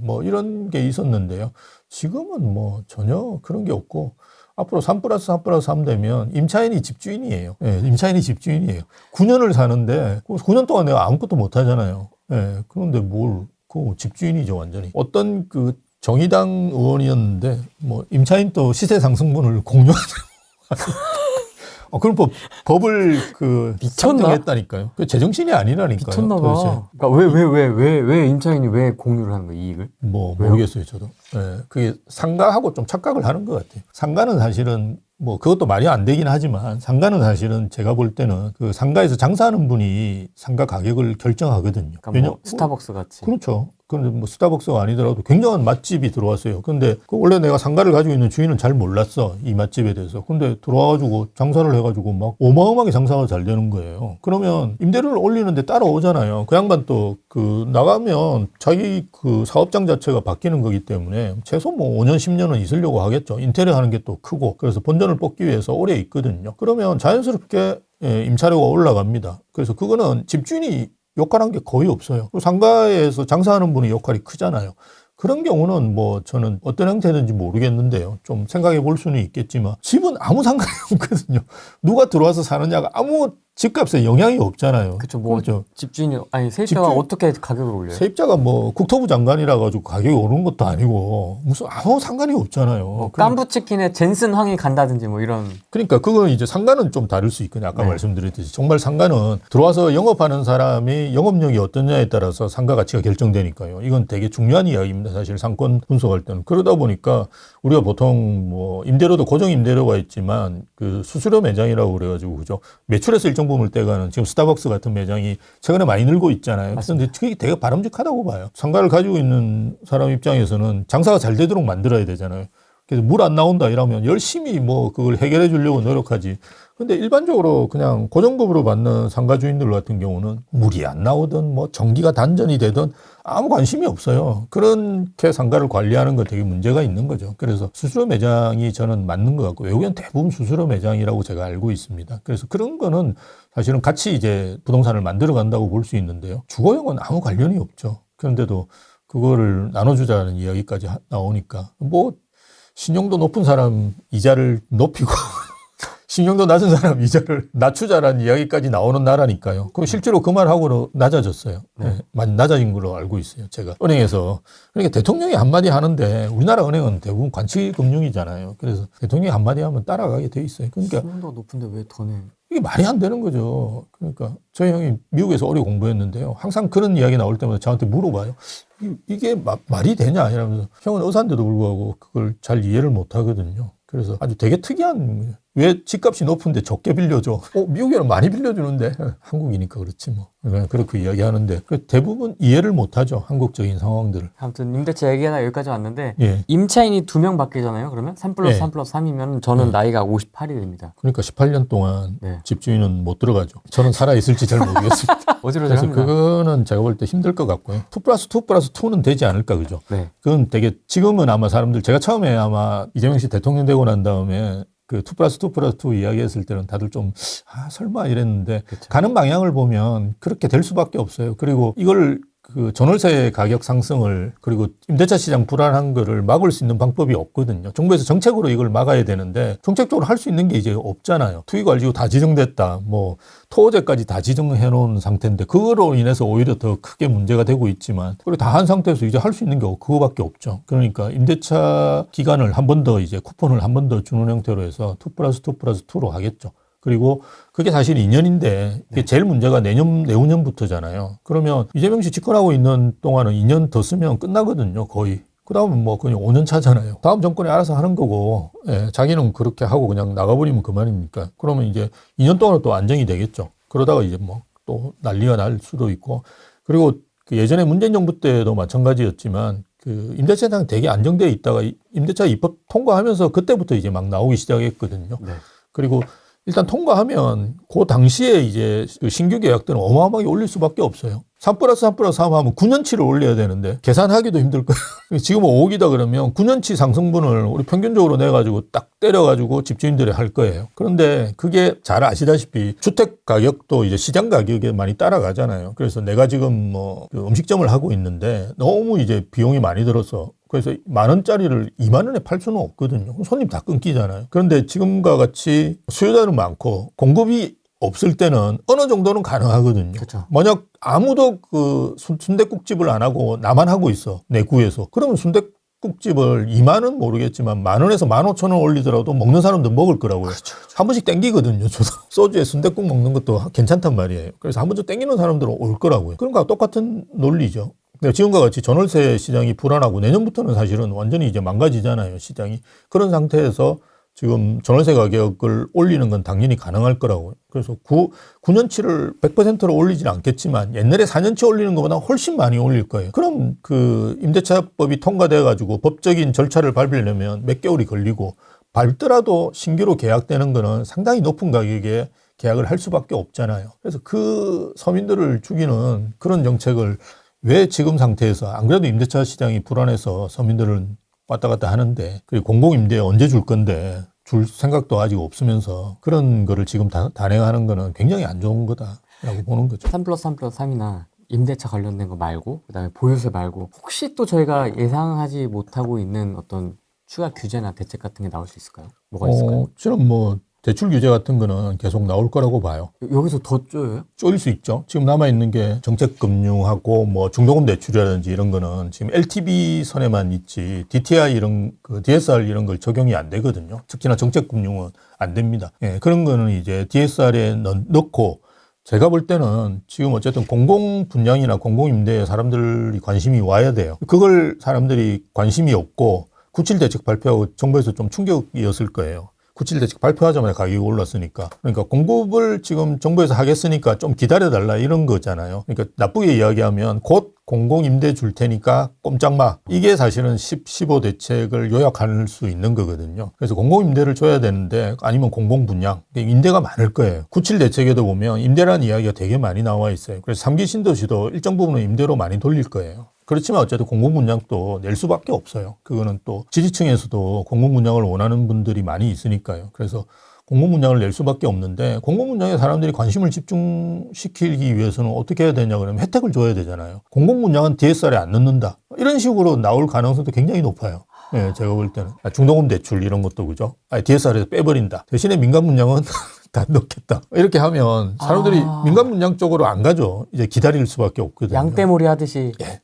뭐 이런 게 있었는데요. 지금은 뭐 전혀 그런 게 없고, 앞으로 3+3+3 되면 임차인이 집주인이에요. 임차인이 집주인이에요. 9년을 사는데 9년 동안 내가 아무것도 못 하잖아요. 그런데 그 집주인이죠, 완전히. 어떤 그 정의당 의원이었는데 뭐 임차인 또 시세 상승분을 공유하자고. 그럼 법을 미쳤나? 상정했다니까요. 그 제정신이 아니라니까요. 미쳤나 도대체. 봐. 그러니까 왜 임차인이 왜 공유를 하는 거예요, 이익을? 뭐 모르겠어요, 저도. 그게 상가하고 좀 착각을 하는 것 같아요. 상가는 사실은 뭐 그것도 말이 안 되긴 하지만 상가는 사실은 제가 볼 때는 그 상가에서 장사하는 분이 상가 가격을 결정하거든요. 그러니까 뭐 스타벅스 같이. 그렇죠. 그런데 뭐 스타벅스가 아니더라도 굉장한 맛집이 들어왔어요. 근데 원래 내가 상가를 가지고 있는 주인은 잘 몰랐어, 이 맛집에 대해서. 근데 들어와가지고 장사를 해가지고 막 어마어마하게 장사가 잘 되는 거예요. 그러면 임대료를 올리는데 따라오잖아요. 그 양반 또 나가면 자기 그 사업장 자체가 바뀌는 거기 때문에 최소 뭐 5년, 10년은 있으려고 하겠죠. 인테리어 하는 게 또 크고. 그래서 본전을 뽑기 위해서 오래 있거든요. 그러면 자연스럽게 임차료가 올라갑니다. 그래서 그거는 집주인이 역할한 게 거의 없어요. 상가에서 장사하는 분의 역할이 크잖아요. 그런 경우는 뭐 저는 어떤 형태든지 모르겠는데요. 좀 생각해 볼 수는 있겠지만 집은 아무 상관이 없거든요. 누가 들어와서 사느냐가 아무 집값에 영향이 없잖아요. 그렇죠. 뭐 그렇죠. 집주인이 세입자가 어떻게 가격을 올려요? 세입자가 뭐 국토부 장관이라 가지고 가격이 오르는 것도 아니고 무슨 아무 상관이 없잖아요. 뭐 깐부치킨에 젠슨 황이 간다든지 뭐 이런. 그러니까 그건 이제 상가는 좀 다를 수 있거든요. 아까 말씀드렸듯이 정말 상가는 들어와서 영업하는 사람이 영업력이 어떠냐에 따라서 상가 가치가 결정되니까요. 이건 되게 중요한 이야기입니다. 사실 상권 분석할 때는. 그러다 보니까 우리가 보통 뭐 임대료도 고정 임대료가 있지만 그 수수료 매장이라고 그래가지고 그죠. 매출에서 일정 부분을 떼가는 지금 스타벅스 같은 매장이 최근에 많이 늘고 있잖아요. 그런데 그게 되게 바람직하다고 봐요. 상가를 가지고 있는 사람 입장에서는 장사가 잘 되도록 만들어야 되잖아요. 그래서 물 안 나온다 이러면 열심히 뭐 그걸 해결해 주려고 노력하지. 근데 일반적으로 그냥 고정급으로 받는 상가 주인들 같은 경우는 물이 안 나오든 뭐 전기가 단전이 되든 아무 관심이 없어요. 그렇게 상가를 관리하는 거 되게 문제가 있는 거죠. 그래서 수수료 매장이 저는 맞는 것 같고 외국엔 대부분 수수료 매장이라고 제가 알고 있습니다. 그래서 그런 거는 사실은 같이 이제 부동산을 만들어 간다고 볼 수 있는데요. 주거용은 아무 관련이 없죠. 그런데도 그거를 나눠주자는 이야기까지 나오니까 뭐 신용도 높은 사람 이자를 높이고 신용도 낮은 사람 이자를 낮추자라는 이야기까지 나오는 나라니까요. 그 실제로 그 말하고는 낮아졌어요. 많이 낮아진 걸로 알고 있어요. 제가 은행에서. 그러니까 대통령이 한마디 하는데 우리나라 은행은 대부분 관치금융이잖아요. 그래서 대통령이 한마디 하면 따라가게 돼 있어요. 그러니까 신용도 높은데 왜 더 내? 이게 말이 안 되는 거죠. 그러니까 저희 형이 미국에서 오래 공부했는데요. 항상 그런 이야기 나올 때마다 저한테 물어봐요. 이게 말이 되냐 이러면서 형은 의사인데도 불구하고 그걸 잘 이해를 못 하거든요. 그래서 아주 되게 특이한 거예요. 왜 집값이 높은데 적게 빌려줘? 미국에는 많이 빌려주는데 한국이니까 그렇지 뭐. 그렇게 이야기하는데 대부분 이해를 못하죠. 한국적인 상황들을. 아무튼 임대차 얘기가 여기까지 왔는데 예. 임차인이 2명 바뀌잖아요. 그러면 3+3+3이면 저는 나이가 58이 됩니다. 그러니까 18년 동안 집주인은 못 들어가죠. 저는 살아있을지 잘 모르겠습니다. 그래서 어지러져합니다. 그거는 제가 볼 때 힘들 것 같고요. 2+2+2는 되지 않을까 그죠? 네. 그건 되게 지금은 아마 사람들 제가 처음에 아마 이재명 씨 대통령 되고 난 다음에 그 2+2+2 이야기했을 때는 다들 좀 설마 이랬는데 그쵸. 가는 방향을 보면 그렇게 될 수밖에 없어요. 그리고 이걸 그 전월세 가격 상승을 그리고 임대차 시장 불안한 거를 막을 수 있는 방법이 없거든요. 정부에서 정책으로 이걸 막아야 되는데 정책적으로 할 수 있는 게 이제 없잖아요. 투기관리지구 다 지정됐다. 뭐 토호제까지 다 지정해 놓은 상태인데 그거로 인해서 오히려 더 크게 문제가 되고 있지만 그리고 다 한 상태에서 이제 할 수 있는 게 그거밖에 없죠. 그러니까 임대차 기간을 한 번 더 이제 쿠폰을 한 번 더 주는 형태로 해서 2+2+2로 하겠죠. 그리고 그게 사실 2년인데 그게 제일 문제가 내후년부터잖아요. 그러면 이재명 씨 집권하고 있는 동안은 2년 더 쓰면 끝나거든요. 거의. 그 다음은 뭐 그냥 5년 차잖아요. 다음 정권이 알아서 하는 거고 자기는 그렇게 하고 그냥 나가버리면 그만이니까. 그러면 이제 2년 동안은 또 안정이 되겠죠. 그러다가 이제 뭐 또 난리가 날 수도 있고 그리고 그 예전에 문재인 정부 때도 마찬가지였지만 그 임대차 시장 되게 안정되어 있다가 임대차 입법 통과하면서 그때부터 이제 막 나오기 시작했거든요. 네. 그리고 일단 통과하면 그 당시에 이제 그 신규 계약들은 어마어마하게 올릴 수밖에 없어요. 3+3+3 하면 9년치를 올려야 되는데 계산하기도 힘들 거예요. 지금 5억이다 그러면 9년치 상승분을 우리 평균적으로 내가지고 딱 때려가지고 집주인들이 할 거예요. 그런데 그게 잘 아시다시피 주택 가격도 이제 시장 가격에 많이 따라가잖아요. 그래서 내가 지금 뭐 그 음식점을 하고 있는데 너무 이제 비용이 많이 들어서 그래서 10,000원짜리를 20,000원에 팔 수는 없거든요. 손님 다 끊기잖아요. 그런데 지금과 같이 수요자는 많고 공급이 없을 때는 어느 정도는 가능하거든요. 그렇죠. 만약 아무도 그 순댓국집을 안 하고 나만 하고 있어. 내 구에서. 그러면 순댓국집을 2만원 모르겠지만 10,000원에서 15,000원 올리더라도 먹는 사람도 먹을 거라고요. 그렇죠. 한 번씩 땡기거든요. 저도 소주에 순댓국 먹는 것도 괜찮단 말이에요. 그래서 한 번쯤 땡기는 사람들은 올 거라고요. 그런 거와 똑같은 논리죠. 지금과 같이 전월세 시장이 불안하고 내년부터는 사실은 완전히 이제 망가지잖아요. 시장이. 그런 상태에서 지금 전월세 가격을 올리는 건 당연히 가능할 거라고요. 그래서 9년치를 100%로 올리진 않겠지만 옛날에 4년치 올리는 것보다 훨씬 많이 올릴 거예요. 그럼 그 임대차법이 통과돼 가지고 법적인 절차를 밟으려면 몇 개월이 걸리고 밟더라도 신규로 계약되는 거는 상당히 높은 가격에 계약을 할 수밖에 없잖아요. 그래서 그 서민들을 죽이는 그런 정책을 왜 지금 상태에서 안 그래도 임대차 시장이 불안해서 서민들은 왔다 갔다 하는데 그리고 공공임대 언제 줄 건데 줄 생각도 아직 없으면서 그런 거를 지금 단행하는 거는 굉장히 안 좋은 거다라고 보는 거죠. 3+3+3이나 임대차 관련된 거 말고 그다음에 보유세 말고 혹시 또 저희가 예상하지 못하고 있는 어떤 추가 규제나 대책 같은 게 나올 수 있을까요? 뭐가 있을까요? 저는 뭐 대출 규제 같은 거는 계속 나올 거라고 봐요. 여기서 더 쪼여요? 쪼일 수 있죠. 지금 남아있는 게 정책금융하고 뭐 중도금 대출이라든지 이런 거는 지금 LTV 선에만 있지 DTI 이런 그 DSR 이런 걸 적용이 안 되거든요. 특히나 정책금융은 안 됩니다. 예, 그런 거는 이제 DSR에 넣고 제가 볼 때는 지금 어쨌든 공공 분양이나 공공 임대에 사람들이 관심이 와야 돼요. 그걸 사람들이 관심이 없고 97 대책 발표하고 정부에서 좀 충격이었을 거예요. 97 대책 발표하자마자 가격이 올랐으니까. 그러니까 공급을 지금 정부에서 하겠으니까 좀 기다려달라 이런 거잖아요. 그러니까 나쁘게 이야기하면 곧 공공임대 줄 테니까 꼼짝 마. 이게 사실은 15 대책을 요약할 수 있는 거거든요. 그래서 공공임대를 줘야 되는데 아니면 공공분양. 임대가 많을 거예요. 97 대책에도 보면 임대라는 이야기가 되게 많이 나와 있어요. 그래서 3기 신도시도 일정 부분은 임대로 많이 돌릴 거예요. 그렇지만 어쨌든 공공분양도 낼 수밖에 없어요. 그거는 또 지지층에서도 공공분양을 원하는 분들이 많이 있으니까요. 그래서 공공분양을 낼 수밖에 없는데 공공분양에 사람들이 관심을 집중시키기 위해서는 어떻게 해야 되냐 그러면 혜택을 줘야 되잖아요. 공공분양은 DSR에 안 넣는다. 이런 식으로 나올 가능성도 굉장히 높아요. 네, 제가 볼 때는. 중도금 대출 이런 것도 그죠. DSR에서 빼버린다. 대신에 민간분양은 다 넣겠다. 이렇게 하면 사람들이 민간분양 쪽으로 안 가죠. 이제 기다릴 수밖에 없거든요. 양떼몰이 하듯이. 예.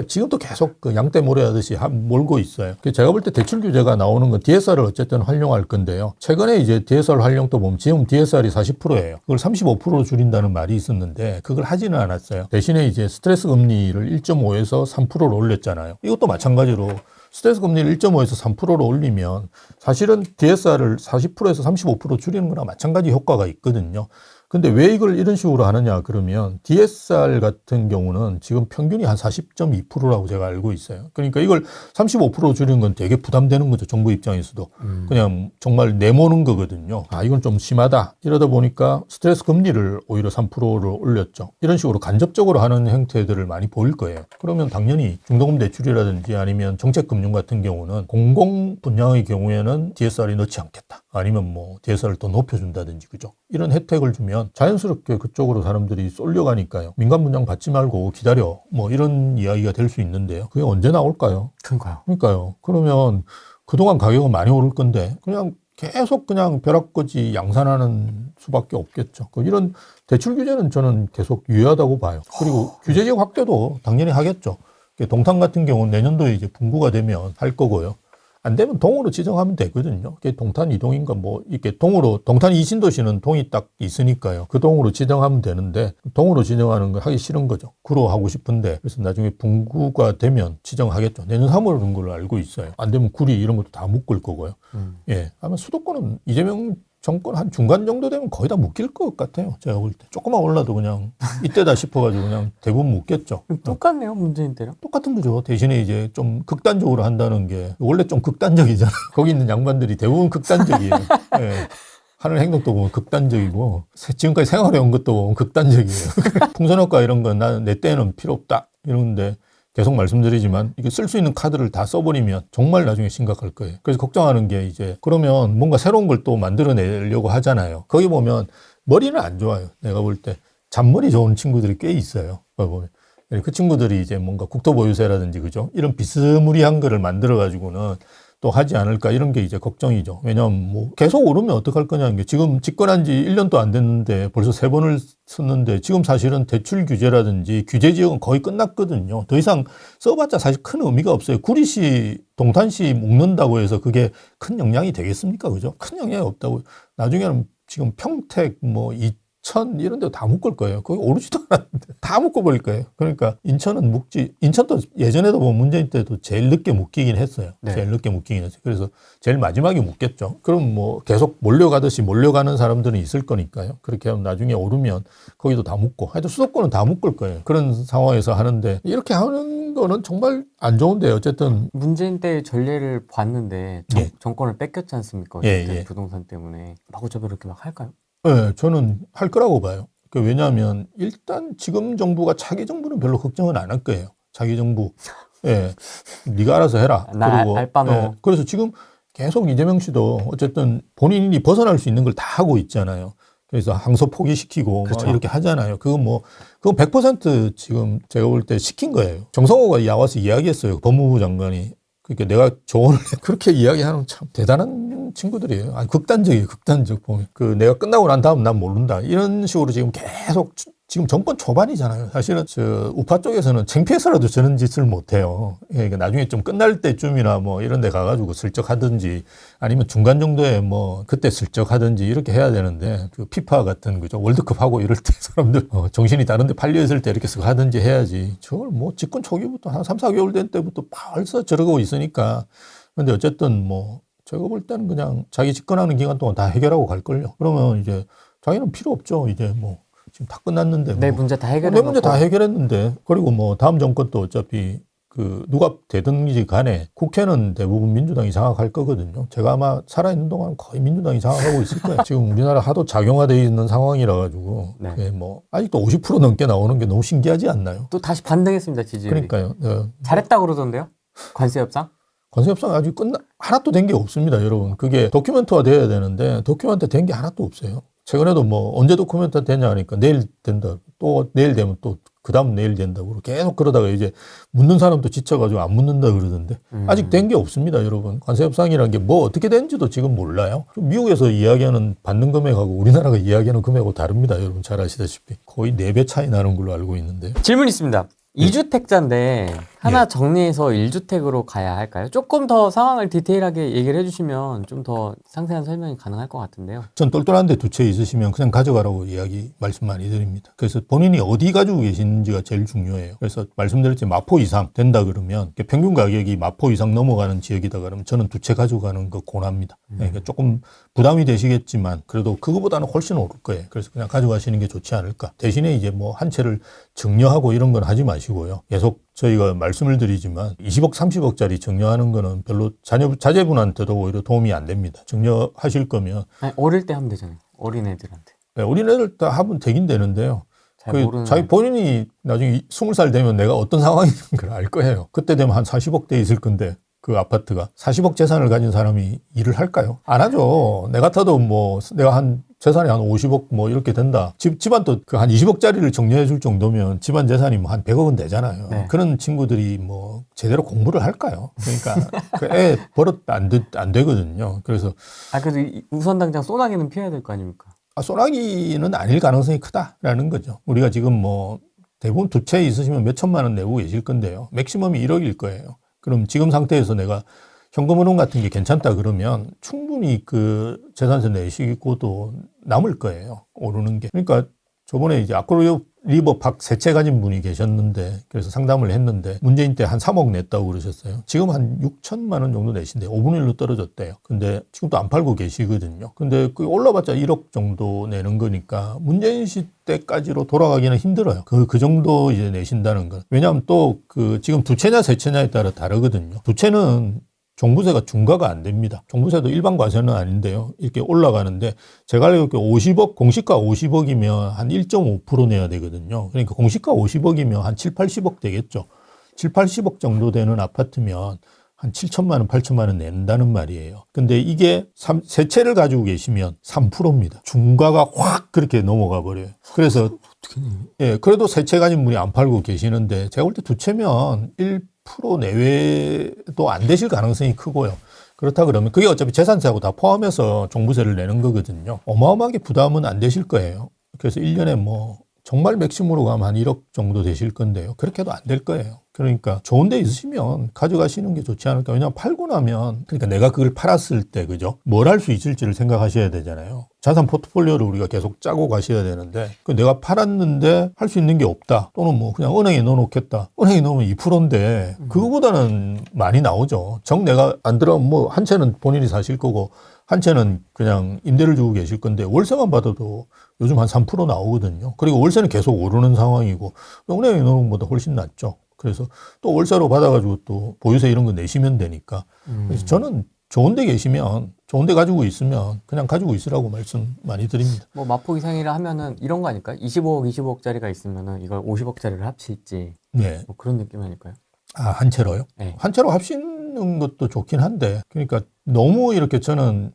지금도 계속 그 양떼모래 하듯이 몰고 있어요. 제가 볼 때 대출 규제가 나오는 건 DSR을 어쨌든 활용할 건데요. 최근에 이제 DSR 활용도 보면 지금 DSR이 40%예요. 그걸 35%로 줄인다는 말이 있었는데 그걸 하지는 않았어요. 대신에 이제 스트레스 금리를 1.5에서 3%로 올렸잖아요. 이것도 마찬가지로 스트레스 금리를 1.5에서 3%로 올리면 사실은 DSR을 40%에서 35% 줄이는 거랑 마찬가지 효과가 있거든요. 근데 왜 이걸 이런 식으로 하느냐 그러면 DSR 같은 경우는 지금 평균이 한 40.2%라고 제가 알고 있어요. 그러니까 이걸 35% 줄이는 건 되게 부담되는 거죠. 정부 입장에서도. 그냥 정말 내모는 거거든요. 이건 좀 심하다. 이러다 보니까 스트레스 금리를 오히려 3%를 올렸죠. 이런 식으로 간접적으로 하는 형태들을 많이 보일 거예요. 그러면 당연히 중도금 대출이라든지 아니면 정책금융 같은 경우는 공공 분양의 경우에는 DSR이 넣지 않겠다. 아니면 뭐 DSR을 더 높여준다든지 그죠. 이런 혜택을 주면 자연스럽게 그쪽으로 사람들이 쏠려가니까요. 민간 분양 받지 말고 기다려. 뭐 이런 이야기가 될 수 있는데요. 그게 언제 나올까요? 그러니까요. 그러면 그동안 가격은 많이 오를 건데 그냥 계속 그냥 벼락거지 양산하는 수밖에 없겠죠. 이런 대출 규제는 저는 계속 유효하다고 봐요. 그리고 규제적 확대도 당연히 하겠죠. 동탄 같은 경우는 내년도에 이제 분구가 되면 할 거고요. 안 되면 동으로 지정하면 되거든요. 동탄 이동인가 뭐 이렇게 동으로 동탄 이신도시는 동이 딱 있으니까요. 그 동으로 지정하면 되는데 동으로 지정하는 거 하기 싫은 거죠. 구로 하고 싶은데 그래서 나중에 분구가 되면 지정하겠죠. 내년 3월 그런 걸로 알고 있어요. 안 되면 구리 이런 것도 다 묶을 거고요. 예, 아마 수도권은 이재명 정권 한 중간 정도 되면 거의 다 묶일 것 같아요. 제가 볼 때. 조금만 올라도 그냥 이때다 싶어가지고 그냥 대부분 묶겠죠. 똑같네요, 문재인 때랑. 똑같은 거죠. 대신에 이제 좀 극단적으로 한다는 게 원래 좀 극단적이잖아요. 거기 있는 양반들이 대부분 극단적이에요. 예. 하는 행동도 보면 극단적이고 지금까지 생활해온 것도 보면 극단적이에요. 풍선효과 이런 건 나는 내 때는 필요 없다 이러는데 계속 말씀드리지만 이게 쓸 수 있는 카드를 다 써버리면 정말 나중에 심각할 거예요. 그래서 걱정하는 게 이제 그러면 뭔가 새로운 걸 또 만들어내려고 하잖아요. 거기 보면 머리는 안 좋아요. 내가 볼 때 잔머리 좋은 친구들이 꽤 있어요. 거기 보면. 그 친구들이 이제 뭔가 국토보유세라든지 그죠? 이런 비스무리한 거를 만들어 가지고는 또 하지 않을까 이런 게 이제 걱정이죠. 왜냐하면 뭐 계속 오르면 어떡할 거냐는 게 지금 집권한 지 1년도 안 됐는데 벌써 3번을 썼는데 지금 사실은 대출 규제라든지 규제 지역은 거의 끝났거든요. 더 이상 써봤자 사실 큰 의미가 없어요. 구리시, 동탄시 묶는다고 해서 그게 큰 영향이 되겠습니까? 그죠? 큰 영향이 없다고. 나중에는 지금 평택 뭐 인천 이런 데 다 묶을 거예요. 거기 오르지도 않았는데 다 묶어버릴 거예요. 그러니까 인천은 인천도 예전에도 보면 문재인 때도 제일 늦게 묶이긴 했어요. 네. 제일 늦게 묶이긴 했어요. 그래서 제일 마지막에 묶겠죠. 그럼 뭐 계속 몰려가듯이 몰려가는 사람들은 있을 거니까요. 그렇게 하면 나중에 오르면 거기도 다 묶고 하여튼 수도권은 다 묶을 거예요. 그런 상황에서 하는데 이렇게 하는 거는 정말 안 좋은데 어쨌든 문재인 때 전례를 봤는데 예. 정권을 뺏겼지 않습니까? 예, 어쨌든 예. 부동산 때문에 마구잡이로 이렇게 막 할까요? 네, 저는 할 거라고 봐요. 왜냐하면 일단 지금 정부가 차기 정부는 별로 걱정은 안 할 거예요. 차기 정부. 예. 네가 알아서 해라. 나 알바노. 예. 그래서 지금 계속 이재명 씨도 어쨌든 본인이 벗어날 수 있는 걸 다 하고 있잖아요. 그래서 항소 포기시키고 그렇죠. 막 이렇게 하잖아요. 그건 100% 지금 제가 볼 때 시킨 거예요. 정성호가 나와서 이야기했어요. 법무부 장관이. 그러니까 내가 조언을 그렇게 이야기하는 참 대단한 친구들이에요. 아니, 극단적이에요. 극단적 보면. 내가 끝나고 난 다음 난 모른다. 이런 식으로 지금 계속 지금 정권 초반이잖아요. 사실은 우파 쪽에서는 창피해서라도 저런 짓을 못 해요. 그러니까 나중에 좀 끝날 때쯤이나 뭐 이런 데 가가지고 슬쩍 하든지 아니면 중간 정도에 뭐 그때 슬쩍 하든지 이렇게 해야 되는데 피파 같은 그죠. 월드컵 하고 이럴 때 사람들 정신이 다른 데 팔려 있을 때 이렇게 하든지 해야지. 저걸 뭐 집권 초기부터 한 3, 4개월 된 때부터 벌써 저러고 있으니까. 근데 어쨌든 제가 볼 때는 그냥 자기 집권하는 기간 동안 다 해결하고 갈걸요. 그러면 이제 자기는 필요 없죠. 이제 지금 다 끝났는데. 내 문제 다 해결해. 내 문제 다 해결했는데. 그리고 다음 정권도 어차피 누가 되든지 간에 국회는 대부분 민주당이 장악할 거거든요. 제가 아마 살아있는 동안 거의 민주당이 장악하고 있을 거예요. 지금 우리나라 하도 작용화되어 있는 상황이라 가지고. 네. 아직도 50% 넘게 나오는 게 너무 신기하지 않나요? 또 다시 반등했습니다, 지지율이. 그러니까요. 네. 잘했다고 그러던데요? 관세 협상? 관세 협상 아직 하나도 된 게 없습니다, 여러분. 그게 도큐멘트화 돼야 되는데 도큐멘트 된 게 하나도 없어요. 최근에도 언제 도큐멘트 되냐 하니까 내일 된다. 또 내일 되면 또 그다음 내일 된다고 계속 그러다가 이제 묻는 사람도 지쳐가지고 안 묻는다 그러던데 아직 된 게 없습니다, 여러분. 관세 협상이라는 게 어떻게 된지도 지금 몰라요. 미국에서 이야기하는 받는 금액하고 우리나라가 이야기하는 금액하고 다릅니다, 여러분. 잘 아시다시피 거의 4배 차이 나는 걸로 알고 있는데. 질문 있습니다. 2주택자인데 하나 정리해서 1주택으로 가야 할까요? 조금 더 상황을 디테일하게 얘기를 해주시면 좀 더 상세한 설명이 가능할 것 같은데요. 전 똘똘한데 2채 있으시면 그냥 가져가라고 말씀 많이 드립니다. 그래서 본인이 어디 가지고 계시는지가 제일 중요해요. 그래서 말씀드렸지 마포 이상 된다 그러면 평균 가격이 마포 이상 넘어가는 지역이다 그러면 저는 2채 가져가는 거 권합니다. 그러니까 조금 부담이 되시겠지만 그래도 그거보다는 훨씬 오를 거예요. 그래서 그냥 가져가시는 게 좋지 않을까. 대신에 이제 한 채를 증여하고 이런 건 하지 마시고요. 계속 저희가 말씀을 드리지만 20억, 30억짜리 증여하는 거는 별로 자제분한테도 오히려 도움이 안 됩니다. 증여하실 거면. 아니, 어릴 때 하면 되잖아요. 어린애들한테. 네, 어린애들 다 하면 되긴 되는데요. 잘 모르는. 자기 본인이 나중에 20살 되면 내가 어떤 상황인 걸 알 거예요. 그때 되면 한 40억대 있을 건데 그 아파트가 40억 재산을 가진 사람이 일을 할까요? 안 하죠. 내 같아도 내가 재산이 한 50억 이렇게 된다. 집안도 한 20억짜리를 정리해 줄 정도면 집안 재산이 한 100억은 되잖아요. 네. 그런 친구들이 제대로 공부를 할까요? 그러니까 애 버릇 안 되거든요. 그래서. 그래도 우선 당장 소나기는 피해야 될 거 아닙니까? 소나기는 아닐 가능성이 크다라는 거죠. 우리가 지금 대부분 2채 있으시면 몇 천만 원 내고 계실 건데요. 맥시멈이 1억일 거예요. 그럼 지금 상태에서 내가 현금흐름 같은 게 괜찮다 그러면 충분히 그 재산세 내시고도 남을 거예요. 오르는 게. 그러니까 저번에 이제 아크로 리버팍 세 채 가진 분이 계셨는데 그래서 상담을 했는데 문재인 때 한 3억 냈다고 그러셨어요. 지금 한 6천만 원 정도 내신대요. 5분의 1로 떨어졌대요. 근데 지금도 안 팔고 계시거든요. 근데 그 올라봤자 1억 정도 내는 거니까 문재인 시 때까지로 돌아가기는 힘들어요. 그 정도 이제 내신다는 건. 왜냐하면 또 그 지금 두 채냐 세 채냐에 따라 다르거든요. 두 채는 종부세가 중과가 안 됩니다. 종부세도 일반 과세는 아닌데요. 이렇게 올라가는데 제가 알기로 50억, 공시가 50억이면 한 1.5% 내야 되거든요. 그러니까 공시가 50억이면 한 7, 80억 되겠죠. 7, 80억 정도 되는 아파트면 한 7천만 원, 8천만 원 낸다는 말이에요. 근데 이게 세 채를 가지고 계시면 3%입니다. 중과가 확 그렇게 넘어가 버려요. 그래서 어떻게 내? 예, 그래도 세 채 가진 분이 안 팔고 계시는데 제가 볼 때 두 채면 1% 내외도 안 되실 가능성이 크고요. 그렇다 그러면 그게 어차피 재산세하고 다 포함해서 종부세를 내는 거거든요. 어마어마하게 부담은 안 되실 거예요. 그래서 1년에 뭐 정말 맥심으로 가면 한 1억 정도 되실 건데요. 그렇게 해도 안 될 거예요. 그러니까 좋은 데 있으시면 가져가시는 게 좋지 않을까. 왜냐하면 팔고 나면 그러니까 내가 그걸 팔았을 때 그죠? 뭘 할 수 있을지를 생각하셔야 되잖아요. 자산 포트폴리오를 우리가 계속 짜고 가셔야 되는데 내가 팔았는데 할 수 있는 게 없다. 또는 뭐 그냥 은행에 넣어놓겠다. 은행에 넣으면 2%인데 그거보다는 많이 나오죠. 정 내가 안 들어가면 뭐 한 채는 본인이 사실 거고 한 채는 그냥 임대를 주고 계실 건데 월세만 받아도 요즘 한 3% 나오거든요. 그리고 월세는 계속 오르는 상황이고 은행에 넣는 것보다 훨씬 낫죠. 그래서 또 월세로 받아가지고 또 보유세 이런 거 내시면 되니까. 그래서 저는 좋은 데 계시면, 좋은 데 가지고 있으면 그냥 가지고 있으라고 말씀 많이 드립니다. 뭐 마포 이상이라 하면은 이런 거 아닐까요? 25억, 25억짜리가 있으면은 이걸 50억짜리를 합칠지 네. 뭐 그런 느낌 아닐까요? 아, 한 채로요? 네. 한 채로 합치는 것도 좋긴 한데, 그러니까 너무 이렇게 저는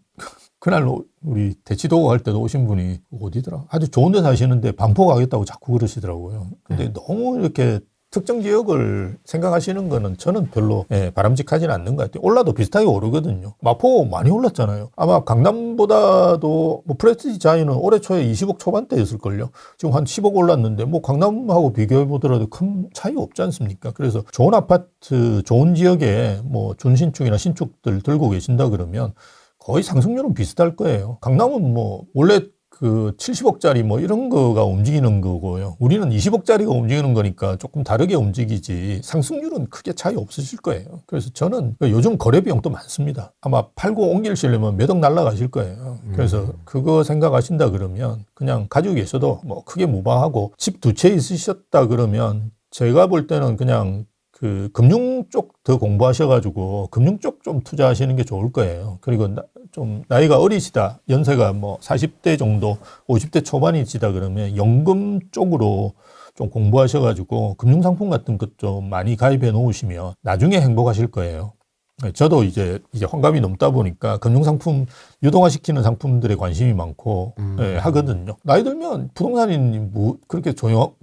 그날 우리 대치도구 할 때도 오신 분이 어디더라? 아주 좋은 데 사시는데 반포 가겠다고 자꾸 그러시더라고요. 근데 너무 이렇게 특정 지역을 생각하시는 거는 저는 별로 바람직하지는 않는 것 같아요. 올라도 비슷하게 오르거든요. 마포 많이 올랐잖아요. 아마 강남보다도 뭐 프레스티지 자이는 올해 초에 20억 초반대였을걸요. 지금 한 10억 올랐는데 뭐 강남하고 비교해 보더라도 큰 차이 없지 않습니까? 그래서 좋은 아파트, 좋은 지역에 뭐 준신축이나 신축들 들고 계신다 그러면 거의 상승률은 비슷할 거예요. 강남은 뭐 원래 그 70억짜리 뭐 이런 거가 움직이는 거고요. 우리는 20억짜리가 움직이는 거니까 조금 다르게 움직이지 상승률은 크게 차이 없으실 거예요. 그래서 저는 요즘 거래 비용도 많습니다. 아마 팔고 옮기시려면 몇 억 날라가실 거예요. 그래서 그거 생각하신다 그러면 그냥 가지고 계셔도 뭐 크게 무방하고 집 두 채 있으셨다 그러면 제가 볼 때는 그냥 그 금융 쪽 더 공부하셔가지고 금융 쪽 좀 투자하시는 게 좋을 거예요. 그리고 좀 나이가 어리시다, 연세가 뭐 40대 정도, 50대 초반이시다 그러면 연금 쪽으로 좀 공부하셔가지고 금융상품 같은 것 좀 많이 가입해 놓으시면 나중에 행복하실 거예요. 저도 이제 환갑이 넘다 보니까 금융상품 유동화시키는 상품들에 관심이 많고 하거든요. 나이 들면 부동산이 뭐 그렇게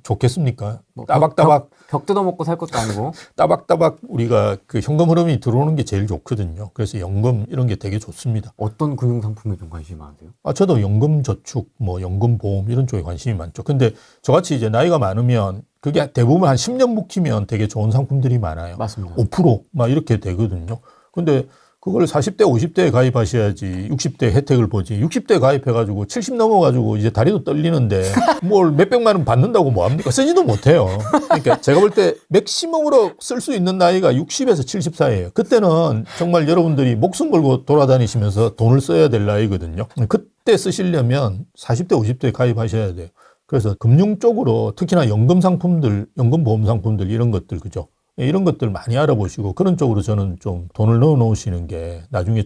좋겠습니까? 뭐 따박따박 벽 뜯어먹고 살 것도 아니고. 따박따박 우리가 그 현금 흐름이 들어오는 게 제일 좋거든요. 그래서 연금 이런 게 되게 좋습니다. 어떤 금융상품에 좀 관심이 많으세요? 저도 연금 저축, 뭐 연금 보험 이런 쪽에 관심이 많죠. 근데 저같이 이제 나이가 많으면 그게 대부분 한 10년 묵히면 되게 좋은 상품들이 많아요. 맞습니다. 5% 막 이렇게 되거든요. 근데 그걸 40대, 50대에 가입하셔야지 60대 혜택을 보지. 60대 가입해가지고 70 넘어가지고 이제 다리도 떨리는데 뭘 몇백만 원 받는다고 뭐합니까? 쓰지도 못해요. 그러니까 제가 볼 때 맥시멈으로 쓸 수 있는 나이가 60에서 70 사이예요. 그때는 정말 여러분들이 목숨 걸고 돌아다니시면서 돈을 써야 될 나이거든요. 그때 쓰시려면 40대, 50대에 가입하셔야 돼요. 그래서 금융 쪽으로 특히나 연금 상품들, 연금 보험 상품들 이런 것들 그죠? 이런 것들 많이 알아보시고 그런 쪽으로 저는 좀 돈을 넣어 놓으시는 게 나중에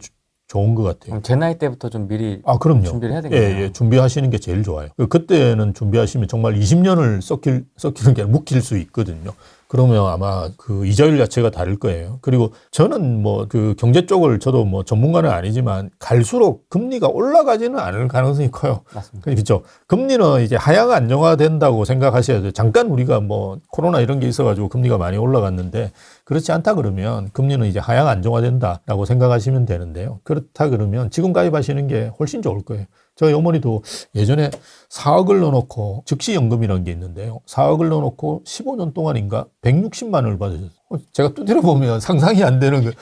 좋은 것 같아요. 제 나이 때부터 좀 미리 그럼요. 준비를 해야 되겠네요. 예, 준비하시는 게 제일 좋아요. 그때는 준비하시면 정말 20년을 썩히는 게 아니라 묵힐 수 있거든요. 그러면 아마 그 이자율 자체가 다를 거예요. 그리고 저는 뭐 그 경제 쪽을 저도 뭐 전문가는 아니지만 갈수록 금리가 올라가지는 않을 가능성이 커요. 맞습니다. 그렇죠. 금리는 이제 하향 안정화된다고 생각하셔야 돼요. 잠깐 우리가 뭐 코로나 이런 게 있어가지고 금리가 많이 올라갔는데 그렇지 않다 그러면 금리는 이제 하향 안정화된다라고 생각하시면 되는데요. 그렇다 그러면 지금 가입하시는 게 훨씬 좋을 거예요. 저희 어머니도 예전에 4억을 넣어놓고 즉시연금이라는 게 있는데요. 4억을 넣어놓고 15년 동안인가 160만 원을 받으셨어요. 제가 두드려 보면 상상이 안 되는 거예요.